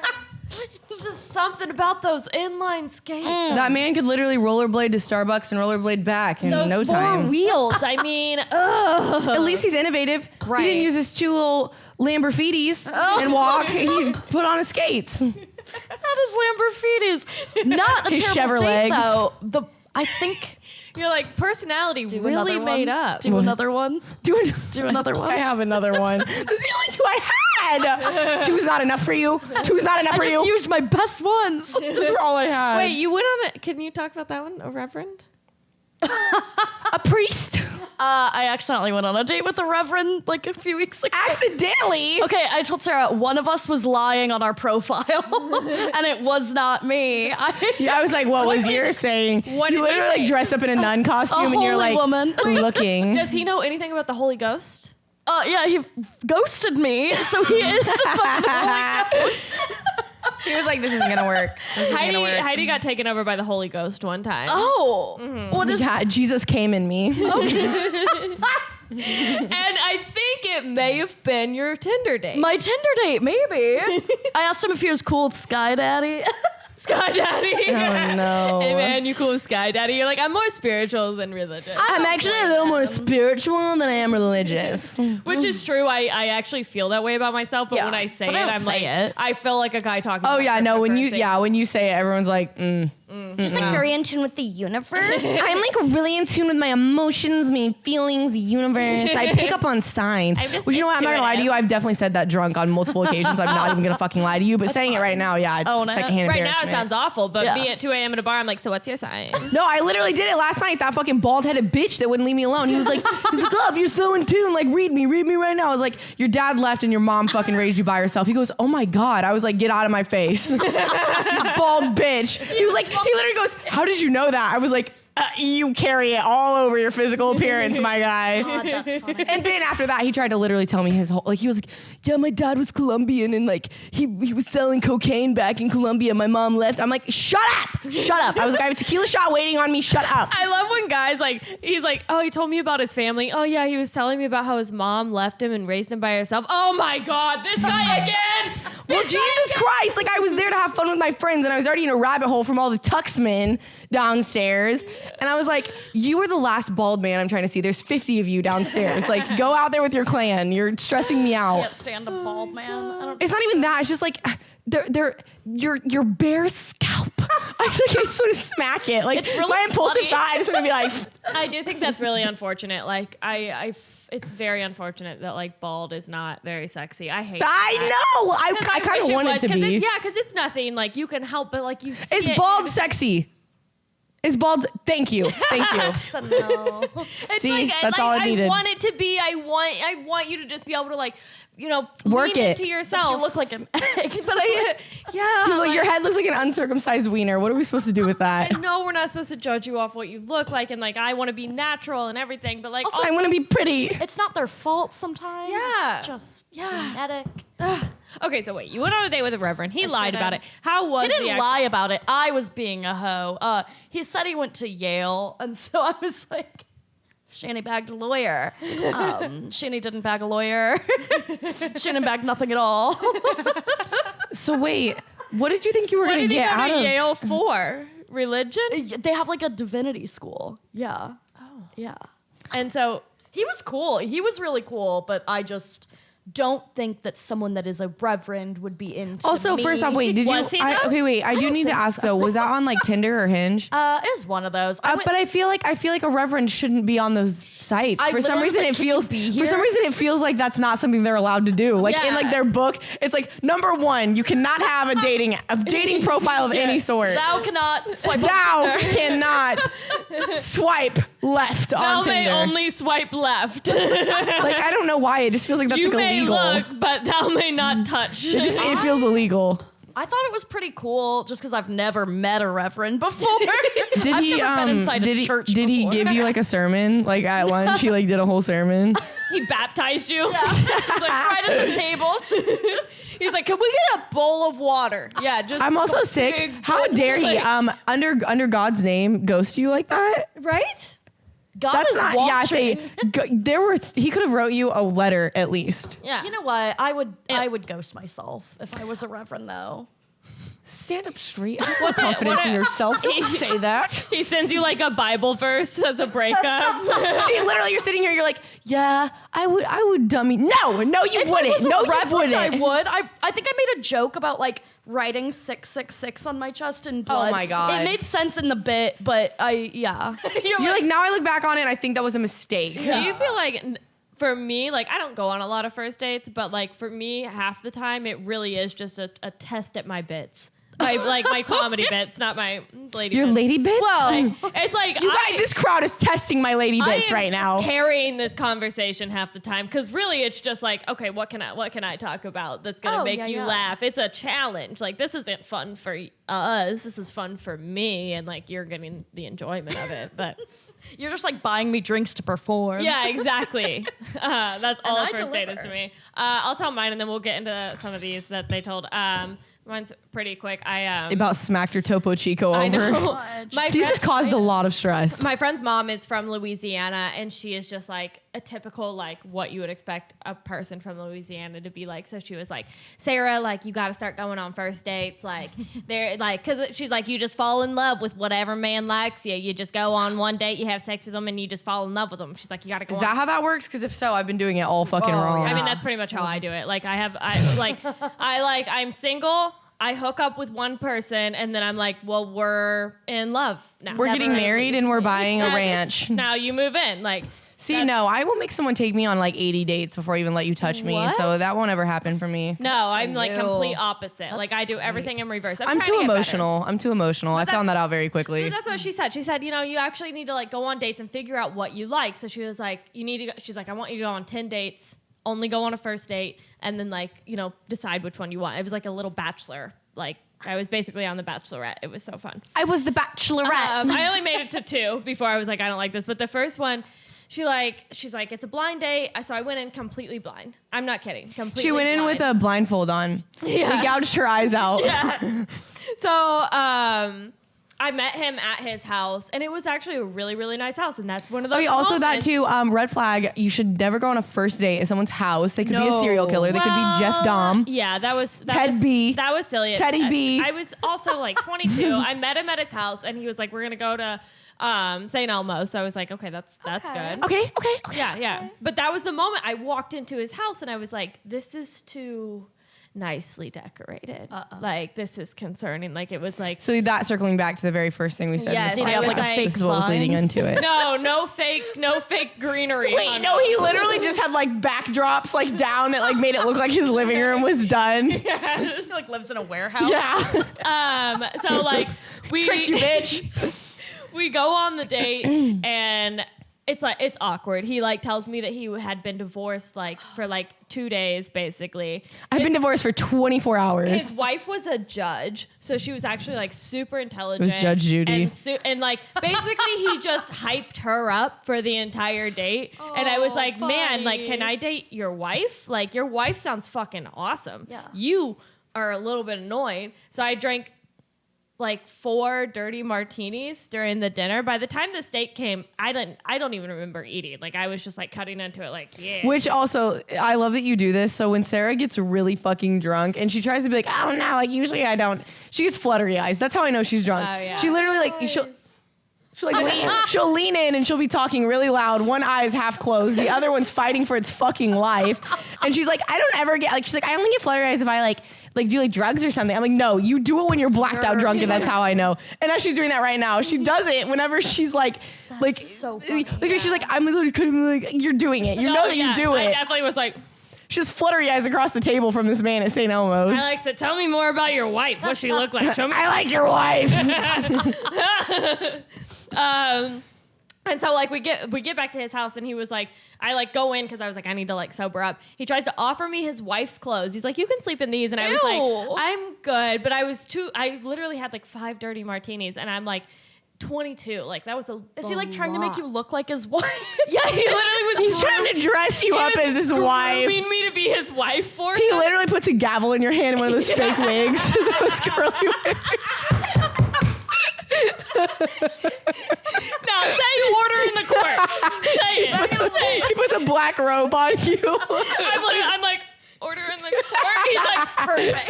There's just something about those inline skates. That man could literally rollerblade to Starbucks and rollerblade back in Those no four time. wheels. I mean, ugh. At least he's innovative. Right. He didn't use his two little Lamborghinis and walk. He put on his skates. that is Lamborghinis. Not a His terrible date Chevrolegs. though. I think You're like, personality do really another made one. up. Do another one. Do another one. I have another one. This is the only two I had. Two's not enough for you. Two's not enough I for just you. used my best ones. Those are all I had. Wait, you went on it. Can you talk about that one? A reverend? a priest. I accidentally went on a date with a reverend like a few weeks ago. Accidentally. Okay, I told Sarah one of us was lying on our profile, and it was not me. I was like, what was yours saying? What You did he literally like say? dressed up in a nun costume and you're holy like woman. looking. Does he know anything about the Holy Ghost? Yeah, he ghosted me, so he is the fucking Holy Ghost. He was like, this isn't gonna work. This isn't gonna work. Heidi got taken over by the Holy Ghost one time. Oh, what is? Yeah, Jesus came in me. And I think it may have been your Tinder date. My Tinder date, maybe. I asked him if he was cool with Sky Daddy. Sky Daddy. Oh no. Hey man, you cool with Sky Daddy? You're like, I'm more spiritual than religious. I'm actually a little more spiritual than I am religious. Which is true. I actually feel that way about myself, but Yeah, when I say but it, I don't I'm say like, it. I feel like a guy talking. Oh about yeah, no, when you cryptocurrency. when you say it, everyone's like, Just like very in tune with the universe. I'm like really in tune with my emotions, my feelings, the universe. I pick up on signs. I'm just Which you know what? I'm not gonna lie to intuitive. you. I've definitely said that drunk on multiple occasions. I'm not even gonna fucking lie to you. But saying it right now, yeah, it's Own it. secondhand Right now it embarrassment. sounds awful, but Yeah. me at 2 a.m. at a bar, I'm like, so what's your sign? No, I literally did it last night. That fucking bald-headed bitch that wouldn't leave me alone. He was like, oh, if you're so in tune, like read me right now. I was like, your dad left and your mom fucking raised you by herself. He goes, oh my God. I was like, get out of my face. You bald bitch. He was like, he literally goes, how did you know that? I was like, you carry it all over your physical appearance, my guy. God, that's funny. And then after that, he tried to literally tell me his whole, like, he was like, yeah, my dad was Colombian and like, he was selling cocaine back in Colombia. My mom left. I'm like, shut up. I was like, I have a tequila shot waiting on me. Shut up. I love when guys like, he's like, oh, he told me about his family. Oh yeah, he was telling me about how his mom left him and raised him by herself. Oh my God, this guy again. Well, Jesus Christ. Like, I was there to have fun with my friends and I was already in a rabbit hole from all the tuxmen downstairs. And I was like, you are the last bald man I'm trying to see. There's 50 of you downstairs. Like, go out there with your clan. You're stressing me out. Can't stand a bald man. I don't. It's not even that. It's just like they're your bare scalp. I just want to smack it. Like, It's really my impulsive slutty. thought. I just want to be like, I do think that's really unfortunate. Like, it's very unfortunate that like bald is not very sexy. I hate. I that. know. I kind of wish want it was, to 'cause be. It's, because it's nothing. Like you can help, but like you. See Is it, bald you're- sexy? Is bald? Thank you. Thank you. Said no. It's See, like, that's all I needed. I want it to be. I want you to just be able to like, Work lean it. into yourself. You look like an egg. But yeah. Like, like- your head looks like an uncircumcised wiener. What are we supposed to do with that? I know we're not supposed to judge you off what you look like, and like I want to be natural and everything, but like I want to be pretty. It's not their fault sometimes. Yeah. It's just Yeah. genetic. Okay, so wait, you went on a date with a reverend. He lied should've. about it. How was He didn't the lie about it. I was being a hoe. He said he went to Yale, and so I was like, Shani bagged a lawyer. Shani didn't bag a lawyer. Shani bagged nothing at all. So wait, what did you think you were What going did to he get go out to of Yale for? Religion? They have like a divinity school. Yeah. Oh. Yeah. And so He was cool. He was really cool, but I just don't think that someone that is a reverend would be into Also, me. first off, wait, did Was you? he though? Okay, wait. I do need to ask though. Was that on like Tinder or Hinge? It was one of those. I went- But I feel like a reverend shouldn't be on those sites. I For some literally reason, was like, it "Can you feels be for some here?" reason it feels like that's not something they're allowed to do. Like in Yeah. like their book, it's like number one, you cannot have a dating profile of any sort. Thou cannot swipe on Thou Tinder. cannot swipe left thou on may Tinder. only swipe left. Like I don't know why it just feels like that's you like may illegal. look, but thou may not touch. It feels illegal. I thought it was pretty cool just because I've never met a reverend before. Did I've he never been inside did a he church did he before. give you like a sermon like at lunch? He like did a whole sermon. He baptized you. Yeah. It's like right at the table. Just- He's like, can we get a bowl of water? Yeah, just I'm also a sick. big How bowl. dare he under God's name ghost you like that? Right? God That's is not. watching. Yeah, I say he could have wrote you a letter at least. Yeah. You know what? I would ghost myself if I was a reverend, though. Stand up straight. Have confidence in yourself. Don't say that. He sends you like a Bible verse as a breakup. She literally, you're sitting here. You're like, yeah, I would dummy. No, you If I wouldn't. was a No, you reverend, wouldn't. I would. I think I made a joke about like writing 666 on my chest in blood. my God. It made sense in the bit, but yeah. You're like, now I look back on it, and I think that was a mistake. Do you feel like, for me, like I don't go on a lot of first dates, but like for me, half the time it really is just a test at my bits. My comedy bits, not my lady Your bits. lady bits? Well, it's like you guys, this crowd is testing my lady I bits am right now. carrying this conversation half the time because really it's just like, okay, what can I talk about that's gonna make you laugh? It's a challenge. Like this isn't fun for us. This is fun for me, and like you're getting the enjoyment of it. But You're just like buying me drinks to perform. yeah, exactly. That's all I a first date is deliver. to me. I'll tell mine, and then we'll get into some of these that they told. Mine's pretty quick. I About smacked your Topo Chico over. I know. My These have friend's- caused a lot of stress. My friend's mom is from Louisiana, and she is just like a typical, like what you would expect a person from Louisiana to be like. So she was like, Sarah, like you got to start going on first dates. Like they're like, cause she's like, you just fall in love with whatever man likes you. You just go on one date, you have sex with them, and you just fall in love with them. She's like, you got to go. Is on. that how that works? Because if so, I've been doing it all fucking wrong. I mean, that's pretty much how I do it. Like I'm single. I hook up with one person, and then I'm like, well, we're in love now. We're getting married and we're buying a ranch. Now you move in. Like, See, no, I will make someone take me on like 80 dates before I even let you touch me. What? So that won't ever happen for me. no, I'm like you. complete opposite. Like I do everything in reverse. I'm trying too to get better. emotional. I'm too emotional. I found that out very quickly. But that's what she said. She said, you know, you actually need to like go on dates and figure out what you like. So she was like, you need to go, she's like, I want you to go on 10 dates, only go on a first date, and then like, you know, decide which one you want. It was like a little bachelor. Like I was basically on The Bachelorette. It was so fun. I was the bachelorette. I only made it to 2 before I was like, I don't like this. But the first one, she's like, it's a blind date. So I went in completely blind. I'm not kidding. Completely She went in blind. with a blindfold on. Yeah. She gouged her eyes out. Yeah. So I met him at his house, and it was actually a really, really nice house. And that's one of those. Okay, also that moments- too, red flag, you should never go on a first date at someone's house. They could be a No. serial killer. They could be Jeff Dom. Yeah, that was Ted B. That was silly. Teddy B. I was also like 22. I met him at his house, and he was like, "We're gonna go to St. Elmo." So I was like, "Okay, that's good." Okay. Yeah. But that was the moment I walked into his house, and I was like, "This is too nicely decorated. Like this is concerning." Like it was like. So that circling back to the very first thing we said. Yes, in this I was podcast, like- this is what was fake leading vine. into it. No fake greenery. Wait, no, he literally just had like backdrops like down that like made it look like his living room was done. He like lives in a warehouse. Yeah. So like Tricked you, bitch. we go on the date and it's awkward. He like tells me that he had been divorced like for like 2 days basically. I've been divorced for 24 hours. His wife was a judge, so she was actually like super intelligent. It was Judge Judy. And like basically he just hyped her up for the entire date. And I was like, man, like, can I date your wife? Like, your wife sounds fucking awesome. Yeah. You are a little bit annoying. So I drank like 4 dirty martinis during the dinner. By the time the steak came, I don't even remember eating. Like I was just like cutting into it like, yeah. Which also, I love that you do this. So when Sarah gets really fucking drunk and she tries to be like, I don't know, like usually I don't, she gets fluttery eyes. That's how I know she's drunk. Oh, yeah. She literally like, she'll lean in and she'll be talking really loud. One eye is half closed. The other one's fighting for its fucking life. And she's like, I don't ever get, like, she's like, I only get fluttery eyes if I like do like drugs or something. I'm like, no, you do it when you're blacked out drunk, and that's how I know. And now she's doing that right now. She does it whenever she's like, so funny. she's like, I'm literally like, you're doing it. You know that you do I it. definitely was like, She just fluttery eyes across the table from this man at St. Elmo's. Alexa, tell me more about your wife. What's she look like? Show me. I like your wife. And so like we get back to his house and he was like, I like go in because I was like, I need to like sober up. He tries to offer me his wife's clothes. He's like, you can sleep in these. And I was like, I'm good. But I literally had like 5 dirty martinis and I'm like 22. Like that was a Is he like trying to make you look like his wife? Yeah, he literally was. He's trying to dress you up as his wife. Grooming me to be his wife for He him. literally puts a gavel in your hand in one of those fake wigs. Those curly wigs. Now say you order in the court. Say it. He puts a black robe on you. I'm like, order in the court. He's like, perfect.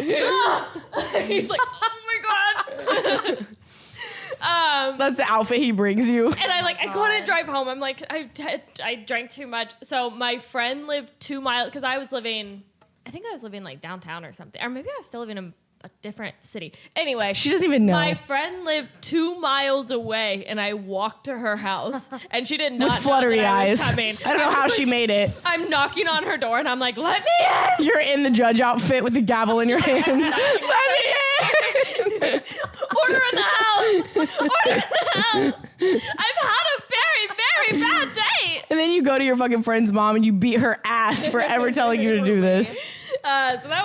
He's like, oh my god. That's the outfit he brings you. And I couldn't drive home. I'm like, I drank too much. So my friend lived 2 miles because I think I was living like downtown or something, or maybe I was still living in a different city. Anyway, She doesn't even know. My friend lived 2 miles away, and I walked to her house, and she did not With know fluttery that I eyes. was coming. I don't know how she made it. I'm knocking on her door, and I'm like, "Let me in!" You're in the judge outfit with the gavel in your hand. Let me in. Order in the house. Order in the house. I've had a very, very bad date. And then you go to your fucking friend's mom and you beat her ass for ever telling you to do this. So that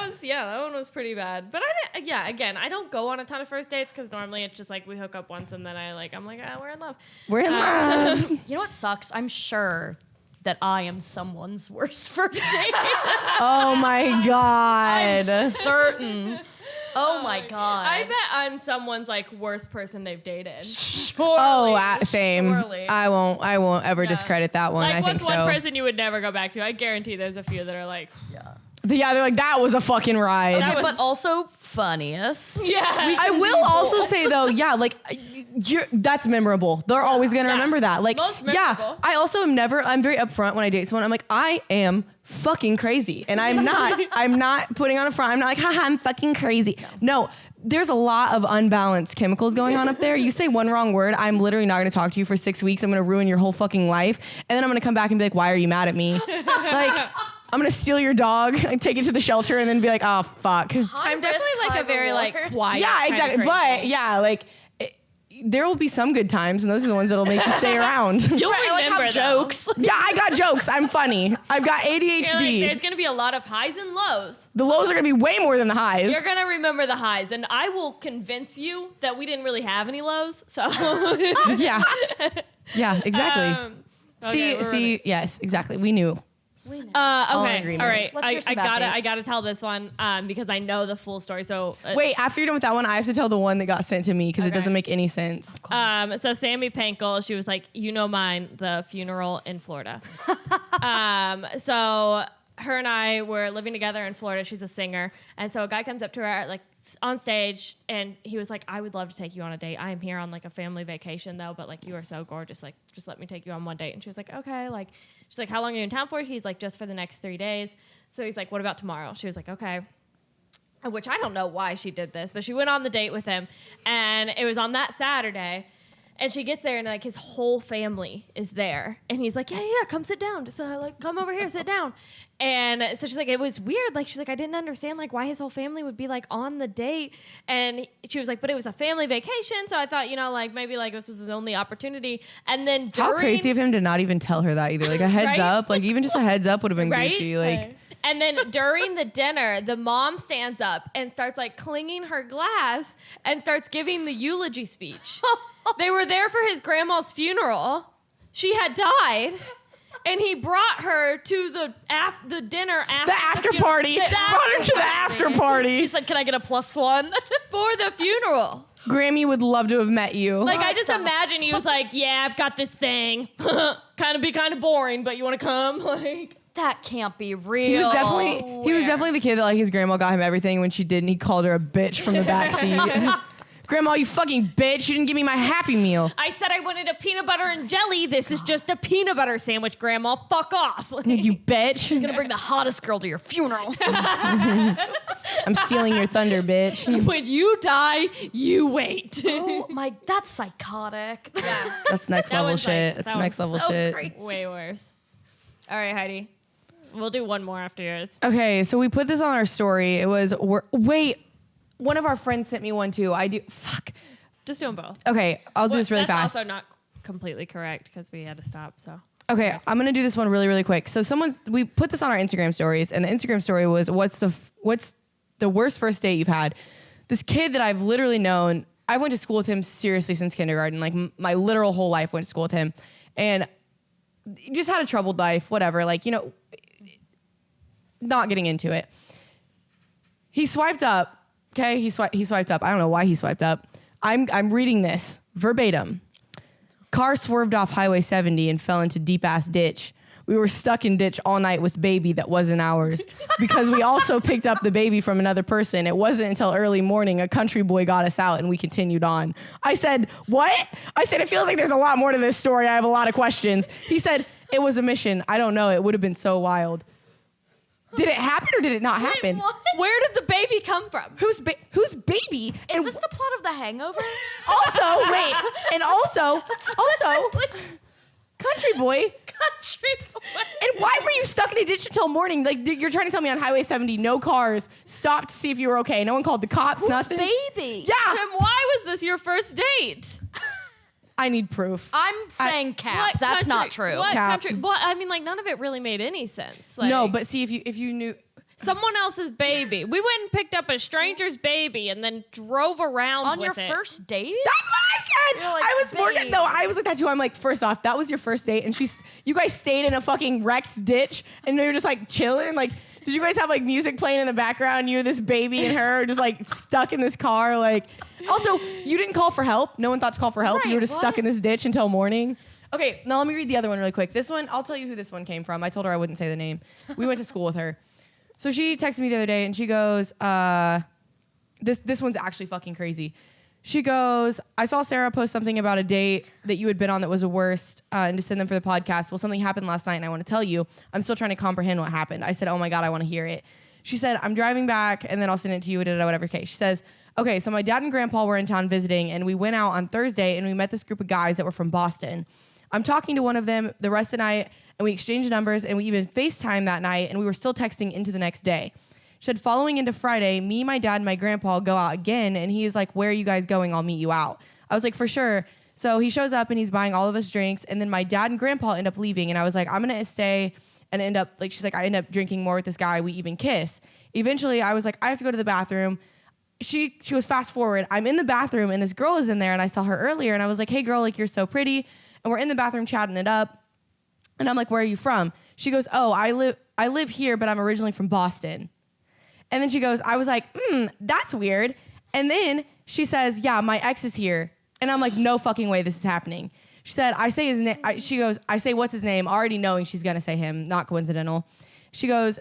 one was pretty bad. But I don't go on a ton of first dates because normally it's just like we hook up once and then I'm like, we're in love. We're in love. You know what sucks? I'm sure that I am someone's worst first date. Oh my God. Certain. Oh my god. I bet I'm someone's like worst person they've dated. Same. Surely. I won't ever discredit that one. Like I think what's so. one person you would never go back to? I guarantee there's a few that are like, Yeah, they're like, that was a fucking ride. That was- but also funniest. yeah. I will also say though, yeah, like that's memorable. They're always gonna remember that. Like, Most yeah, memorable. I also am never. I'm very upfront when I date someone. I'm like, I am fucking crazy, and I'm not. I'm not putting on a front. I'm not like, haha, I'm fucking crazy. No. There's a lot of unbalanced chemicals going on up there. You say one wrong word, I'm literally not gonna talk to you for 6 weeks. I'm gonna ruin your whole fucking life, and then I'm gonna come back and be like, why are you mad at me? Like, I'm gonna steal your dog, take it to the shelter, and then be like, oh fuck. I'm definitely like a very like quiet. Yeah, kind of exactly. But crazy. yeah, like there will be some good times, and those are the ones that'll make you stay around. You'll I like remember have though. jokes. Yeah, I got jokes. I'm funny. I've got You're ADHD. like, there's gonna be a lot of highs and lows. The lows are gonna be way more than the highs. You're gonna remember the highs, and I will convince you that we didn't really have any lows. So Yeah. Yeah, exactly. okay, see, yes, exactly. We knew. Okay, in all agreement. right. Let's hear some bad I dates. gotta tell this one because I know the full story. So Wait, after you're done with that one, I have to tell the one that got sent to me because it Okay. doesn't make any sense. So Sammy Pankel, she was like, you know mine, the funeral in Florida. So her and I were living together in Florida. She's a singer. And so a guy comes up to her like on stage and he was like, I would love to take you on a date. I am here on like a family vacation though, but like you are so gorgeous. Like just let me take you on one date. And she was like, okay. Like she's like, how long are you in town for? He's like, just for the next 3 days. So he's like, what about tomorrow? She was like, okay. Which I don't know why she did this, but she went on the date with him, and it was on that Saturday. And she gets there and like his whole family is there. And he's like, yeah, come sit down. Just like come over here, sit down. And so she's like, it was weird. Like she's like, I didn't understand like why his whole family would be like on the date. And she was like, but it was a family vacation. So I thought, like maybe like this was his only opportunity. And then How crazy of him to not even tell her that either. Like a heads Right? up. Like even just a heads up would have been Right? Gucci. Like And then during the dinner, the mom stands up and starts like clinging her glass and starts giving the eulogy speech. They were there for his grandma's funeral. She had died. And he brought her to the dinner after the after funeral. party. Brought her to the after party. He said, "Can I get a +1 For the funeral. Grammy would love to have met you. Like I just imagine he was like, yeah, I've got this thing. kind of boring, but you want to come? Like That can't be real." He was definitely the kid that like his grandma got him everything when she didn't. He called her a bitch from the back seat. Grandma, you fucking bitch! You didn't give me my Happy Meal. I said I wanted a peanut butter and jelly. This is just a peanut butter sandwich, Grandma. Fuck off. Like, You bitch! gonna bring the hottest girl to your funeral. I'm stealing your thunder, bitch. when you die, you wait. Oh my, that's psychotic. That's next level was, like, shit. That's that next was level so shit. crazy. Way worse. All right, Heidi. We'll do one more after yours. Okay, so we put this on our story. It was wait. One of our friends sent me one too. Fuck. Just do them both. Okay, I'll do this really That's fast. also not completely correct because we had to stop. So Okay, I'm gonna do this one really, really quick. So we put this on our Instagram stories, and the Instagram story was what's the worst first date you've had? This kid that I've literally known, I went to school with him seriously since kindergarten. Like my literal whole life went to school with him, and he just had a troubled life. Whatever, like not getting into it. He swiped up. Okay, he swiped up. I don't know why he swiped up. I'm reading this verbatim. Car swerved off Highway 70 and fell into deep ass ditch. We were stuck in ditch all night with baby that wasn't ours because we also picked up the baby from another person. It wasn't until early morning a country boy got us out and we continued on. I said, what? I said, it feels like there's a lot more to this story. I have a lot of questions. He said, it was a mission. I don't know. It would have been so wild. Did it happen or did it not happen? What? where did the baby come from? Whose baby? Is this the plot of The Hangover? Also, wait, and also, country boy. Country boy. And why were you stuck in a ditch until morning? Like you're trying to tell me on Highway 70, no cars stopped to see if you were okay. No one called the cops. Nothing. Baby. Yeah, And why was this your first date? I need proof. I'm saying cap. What That's country- not true. What Cap. country? Well, I mean, like none of it really made any sense. Like, No, but see if you knew. someone else's baby. We went and picked up a stranger's baby and then drove around On with your it. first date? That's what I said. You're like, I was more babe. no, I was like that too. I'm like, first off, that was your first date, and you guys stayed in a fucking wrecked ditch, and you were just like chilling. Like, did you guys have like music playing in the background? You, this baby, and her just like stuck in this car. Like, also, you didn't call for help. No one thought to call for help. You Right, were just what? stuck in this ditch until morning. Okay, now let me read the other one really quick. This one, I'll tell you who this one came from. I told her I wouldn't say the name. We went to school with her. So she texted me the other day and she goes, this one's actually fucking crazy. She goes, I saw Sarah post something about a date that you had been on that was the worst and to send them for the podcast. Well, something happened last night and I want to tell you. I'm still trying to comprehend what happened. I said, oh my God, I want to hear it. She said, I'm driving back and then I'll send it to you, whatever case. She says, okay, so my dad and grandpa were in town visiting and we went out on Thursday and we met this group of guys that were from Boston. I'm talking to one of them the rest of the night and we exchanged numbers and we even FaceTimed that night and we were still texting into the next day. She said, following into Friday, me, my dad, and my grandpa go out again and he is like, where are you guys going? I'll meet you out. I was like, for sure. So he shows up and he's buying all of us drinks and then my dad and grandpa end up leaving and I was like, I'm going to stay and end up, like, she's like, I end up drinking more with this guy. We even kiss. Eventually, I was like, I have to go to the bathroom. She was fast forward. I'm in the bathroom and this girl is in there and I saw her earlier and I was like, hey girl, like you're so pretty. And we're in the bathroom chatting it up. And I'm like, where are you from? She goes, oh, I live here, but I'm originally from Boston. And then she goes, I was like, that's weird. And then she says, yeah, my ex is here. And I'm like, no fucking way this is happening. She said, I say his name. She goes, I say, what's his name? Already knowing she's going to say him. Not coincidental. She goes,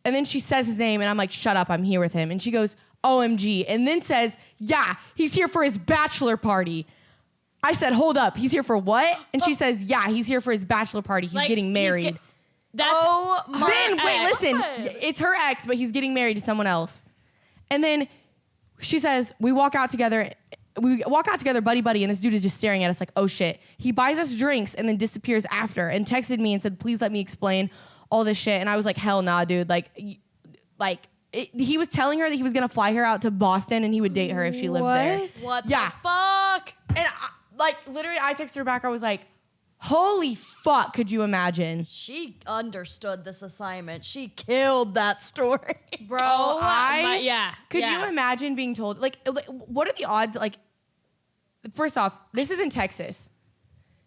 and then she says his name and I'm like, shut up. I'm here with him. And she goes, OMG. And then says, yeah, he's here for his bachelor party. I said, hold up. He's here for what? And she says, yeah, he's here for his bachelor party. He's Like, getting married. That's Oh my Then, wait, ex. listen. What? It's her ex, but he's getting married to someone else. And then she says, we walk out together we walk out together, buddy, and this dude is just staring at us like, oh shit. He buys us drinks and then disappears after and texted me and said, please let me explain all this shit. And I was like, hell nah, dude. He was telling her that he was gonna fly her out to Boston and he would date her if she lived there. What Yeah. the fuck? And literally, I texted her back. I was like, holy fuck, could you imagine? She understood this assignment. She killed that story. Bro, yeah. Could yeah. you imagine being told, like, what are the odds? Like, first off, this is in Texas.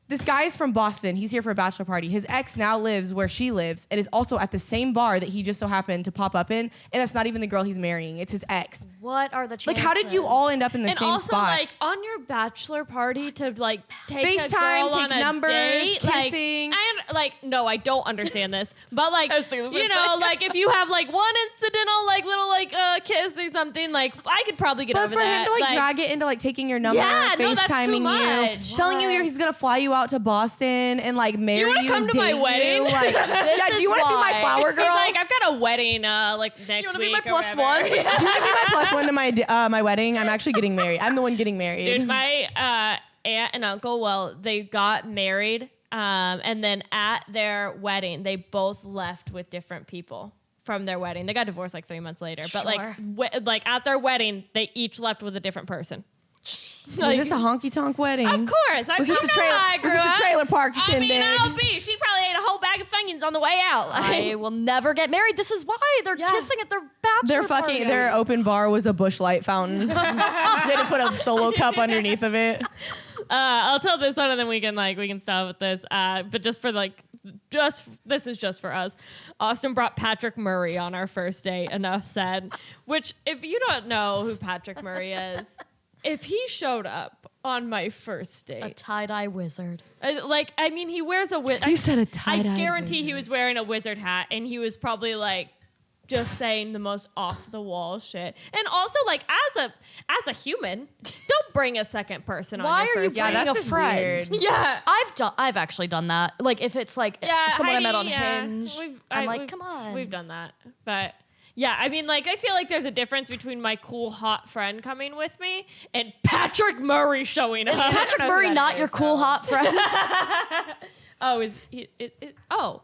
This guy is from Boston. He's here for a bachelor party. His ex now lives where she lives and is also at the same bar that he just so happened to pop up in. And that's not even the girl he's marrying. It's his ex. What are the chances? Like, how did you all end up in the And same also, spot? like, on your bachelor party to, like, take FaceTime, a girl take on a numbers, date, kissing. No, I don't understand this. But, like, I was thinking the same you know, thing. like, if you have, like, one incidental, like, little, like, kiss or something, like, I could probably get But over for that. him to, like, drag it into, like, taking your number, Yeah, no, that's too FaceTiming much. you, telling you he's going to fly you out to Boston and, like, marry you. wanna come and to my date wedding? you. Like, yeah, do you want to be my why. flower girl? He's like, I've got a wedding, like, next wanna week. be my or plus whatever. one? Do you want to be my plus one to my wedding? I'm actually getting married. I'm the one getting married. Dude, my aunt and uncle, well, they got married, and then at their wedding, they both left with different people from their wedding. They got divorced like 3 months later, but Sure. like at their wedding, they each left with a different person. Was this a honky tonk wedding? Of course. I Was mean, this a you know trailer? how I Was grew this a up. trailer park I mean, shindig? I'll be. She probably ate a whole bag of Funyuns on the way out. I will never get married. This is why they're Yeah. kissing at their bachelor party. Their open bar was a Busch Light fountain. They had to put a solo cup underneath of it. I'll tell this one and then we can stop with this. But this is just for us. Austin brought Patrick Murray on our first date. Enough said. Which, if you don't know who Patrick Murray is, if he showed up on my first a date, tie-dye wizard. he wears a wizard. You said a tie-dye I guarantee he wizard. was wearing a wizard hat, and he was probably like just saying the most off the wall shit. And also, like, as a human, don't bring a second person on Why your are you first bringing date. a just friend? weird. Yeah. I've actually done that. Like if it's like someone I met on Hinge, I'm like, come on. We've done that. But yeah, I mean, like, I feel like there's a difference between my cool, hot friend coming with me and Patrick Murray showing Is up. Patrick know who Murray that not is, your cool so. hot friend? Oh, is he? Oh,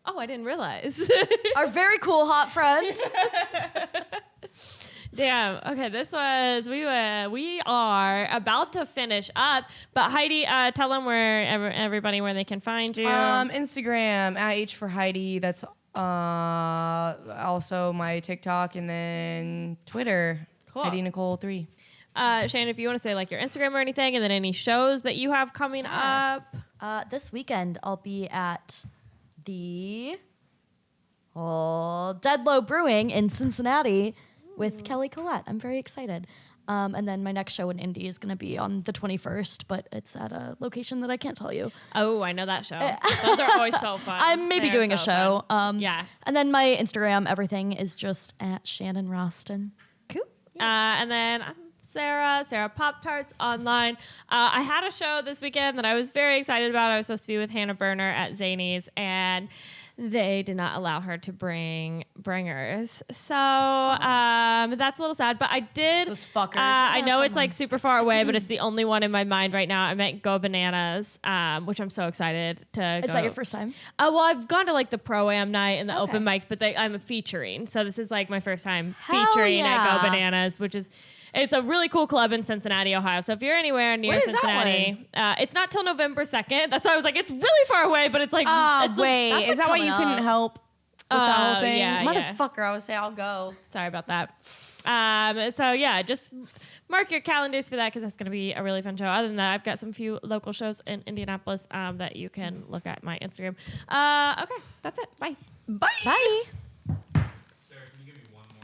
I didn't realize. Our very cool hot friend. Damn. Okay, we are about to finish up, but Heidi, tell them everybody where they can find you. Instagram at H for Heidi. That's also my TikTok, and then Twitter, Cool. Heidi Nicole 3. Shane, if you want to say like your Instagram or anything, and then any shows that you have coming up. This weekend I'll be at the Dead Low Brewing in Cincinnati with Kelly Collette. I'm very excited. And then my next show in Indy is going to be on the 21st, but it's at a location that I can't tell you. Oh, I know that show. Those are always so fun. I'm maybe They're doing a so show. fun. Yeah. And then my Instagram, everything is just at Shannon Roston. Cool. And then I'm Sarah Pop Tarts online. I had a show this weekend that I was very excited about. I was supposed to be with Hannah Berner at Zany's, and they did not allow her to bring bringers. So that's a little sad, but I did. Those fuckers. I know it's like super far away, but it's the only one in my mind right now. I meant Go Bananas, which I'm so excited to Is go. that your first time? Well, I've gone to like the Pro-Am night and the Okay. open mics, but I'm featuring. So this is like my first time Hell featuring at yeah. Go Bananas, which is, it's a really cool club in Cincinnati, Ohio. So if you're anywhere near When is that Cincinnati, it's not till November 2nd. That's why I was like, it's really far away, but it's like, it's Wait, that's is that why coming you couldn't up. help with that whole thing? yeah. Motherfucker, I would say I'll go. Sorry about that. So yeah, just mark your calendars for that because that's going to be a really fun show. Other than that, I've got some few local shows in Indianapolis that you can look at my Instagram. Okay, that's it. Bye. Bye. Bye.